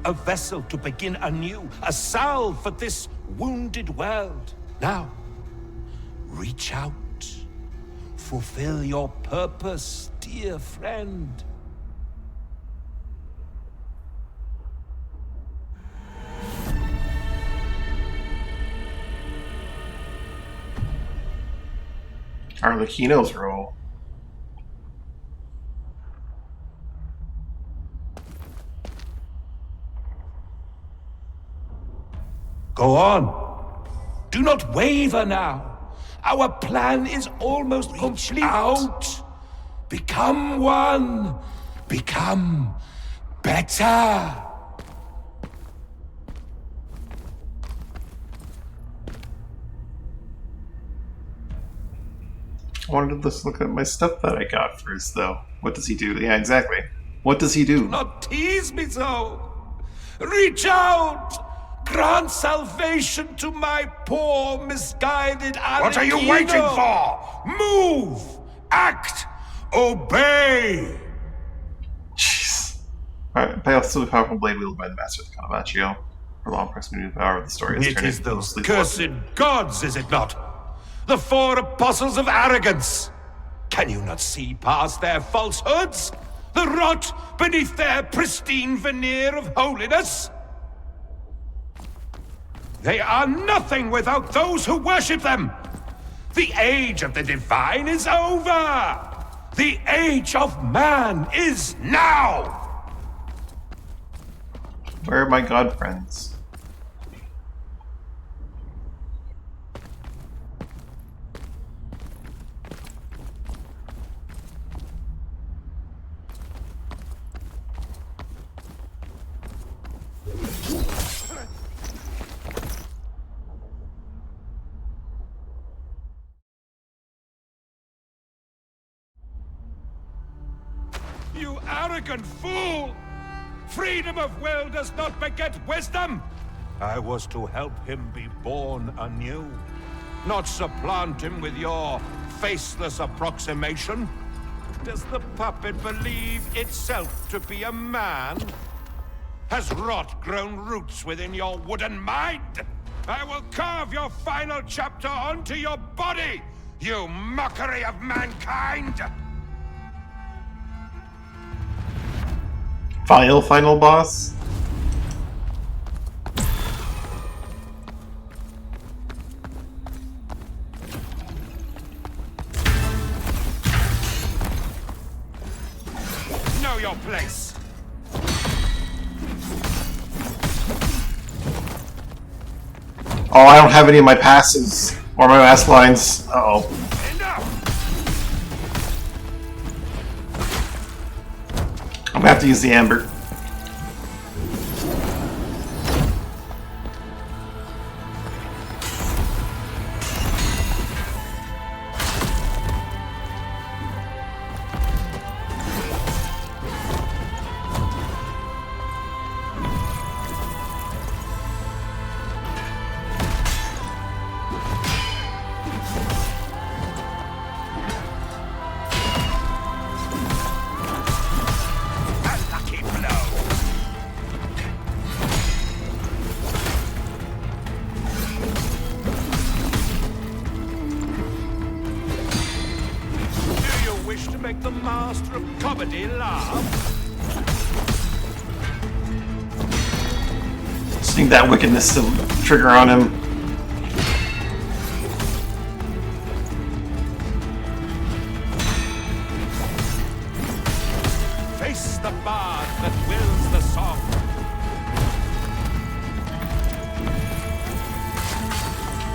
A vessel to begin anew, a salve for this wounded world. Now, reach out. Fulfill your purpose, dear friend. Arlecchino's role. Go on. Do not waver now. Our plan is almost complete. Out. Become one. Become better. I wanted to look at my stuff that I got first, though. What does he do? Yeah, exactly. What does he do? Do not tease me so. Reach out. Grant salvation to my poor, misguided Alecchino. What are you waiting for? Move! Act! Obey! Jeez. Alright, pay off the powerful blade wielded by the master of the Caravaggio. For long proximity to the power of the story. It is those cursed gods, is it not? The four apostles of arrogance. Can you not see past their falsehoods? The rot beneath their pristine veneer of holiness? They are nothing without those who worship them. The age of the divine is over. The age of man is now. Where are my god friends? You arrogant fool! Freedom of will does not beget wisdom! I was to help him be born anew, not supplant him with your faceless approximation. Does the puppet believe itself to be a man? Has rot grown roots within your wooden mind? I will carve your final chapter onto your body, you mockery of mankind! Final boss? Know your place. Oh, I don't have any of my passes or my mass lines. Uh-oh. I'm gonna have to use the amber. make the master of comedy laugh? Just need that wickedness to trigger on him. Face the bard that wills the song.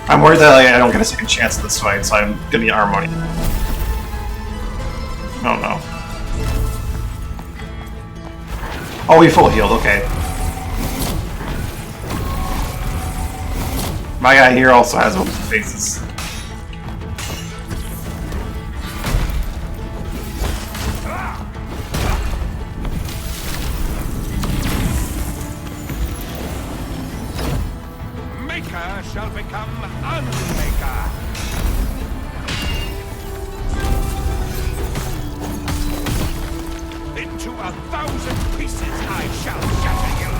I'm worried that I don't get a second chance in this fight, so I'm gonna be harmony. Oh no. Oh, he full healed, okay. My guy here also has open faces. Maker shall become unmaker. Into 1,000 pieces I shall shatter you.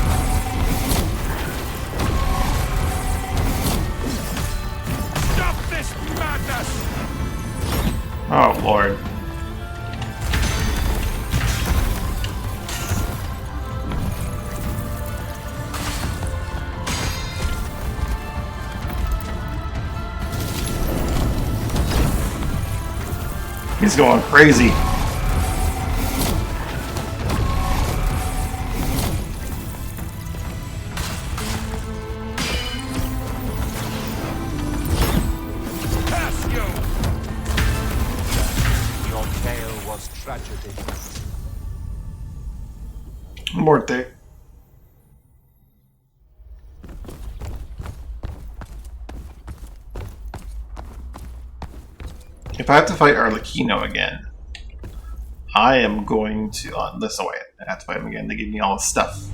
Stop this madness! Oh lord. He's going crazy. Curse you! Your tale was tragedy. Morte. If I have to fight Arlecchino again, I am going to... this way. I have to fight him again. They give me all this stuff.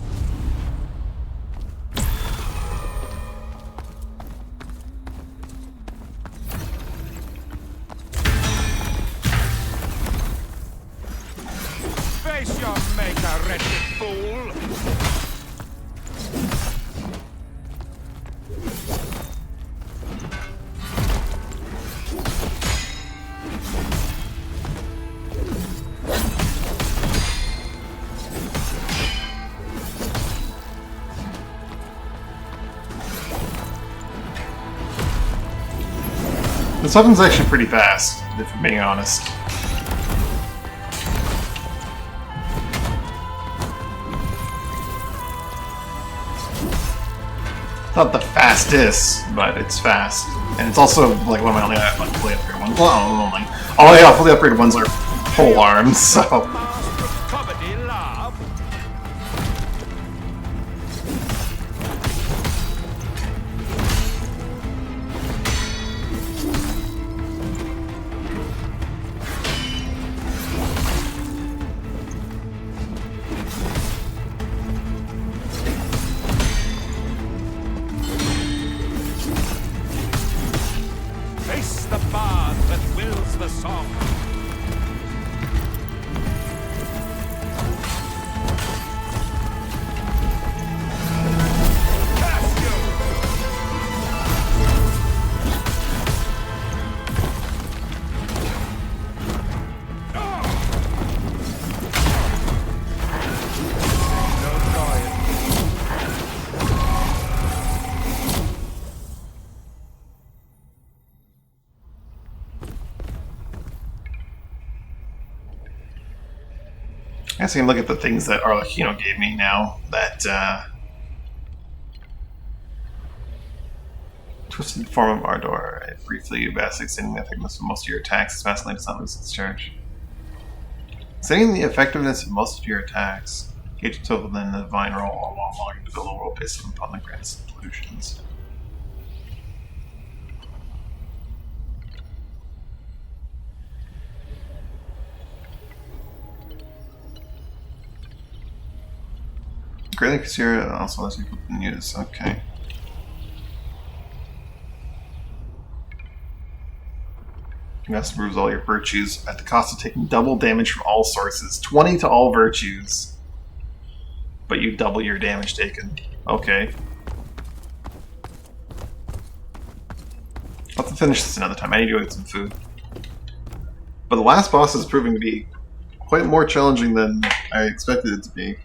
Face your maker, wretched fool! This weapon's actually pretty fast, if I'm being honest. Not the fastest, but it's fast. And it's also like one of my only fully upgraded ones. Well, only fully upgraded ones are pole arms, so... Master of comedy laugh. Face the bard that wills the song. Curse you! No joy in I guess I can look at the things that Arlecchino gave me now. That, Twisted form of Ardor. It briefly vastly extending the effectiveness of most of your attacks. This vastly does not lose its charge. Extending the effectiveness of most of your attacks. Gauge the total then the divine roll while allowing to build a roll based upon the grant's inclusions. Greatly consider also lets people can use. Okay. You must improve all your virtues at the cost of taking double damage from all sources. 20 to all virtues. But you double your damage taken. Okay. I'll have to finish this another time. I need to go get some food. But the last boss is proving to be quite more challenging than I expected it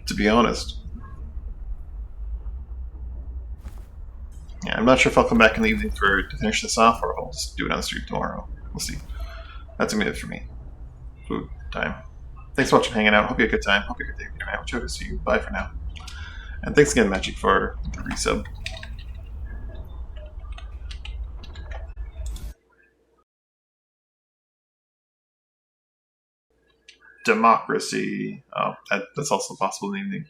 to be honest. Yeah, I'm not sure if I'll come back in the evening to finish this off, or I'll just do it on stream tomorrow. We'll see. That's gonna be it for me. Food time. Thanks so much for hanging out. Hope you had a good time. Hope you had a good day with your night. Whichever see you. Bye for now. And thanks again, Magic, for the resub. Democracy. Oh, that's also possible in the evening.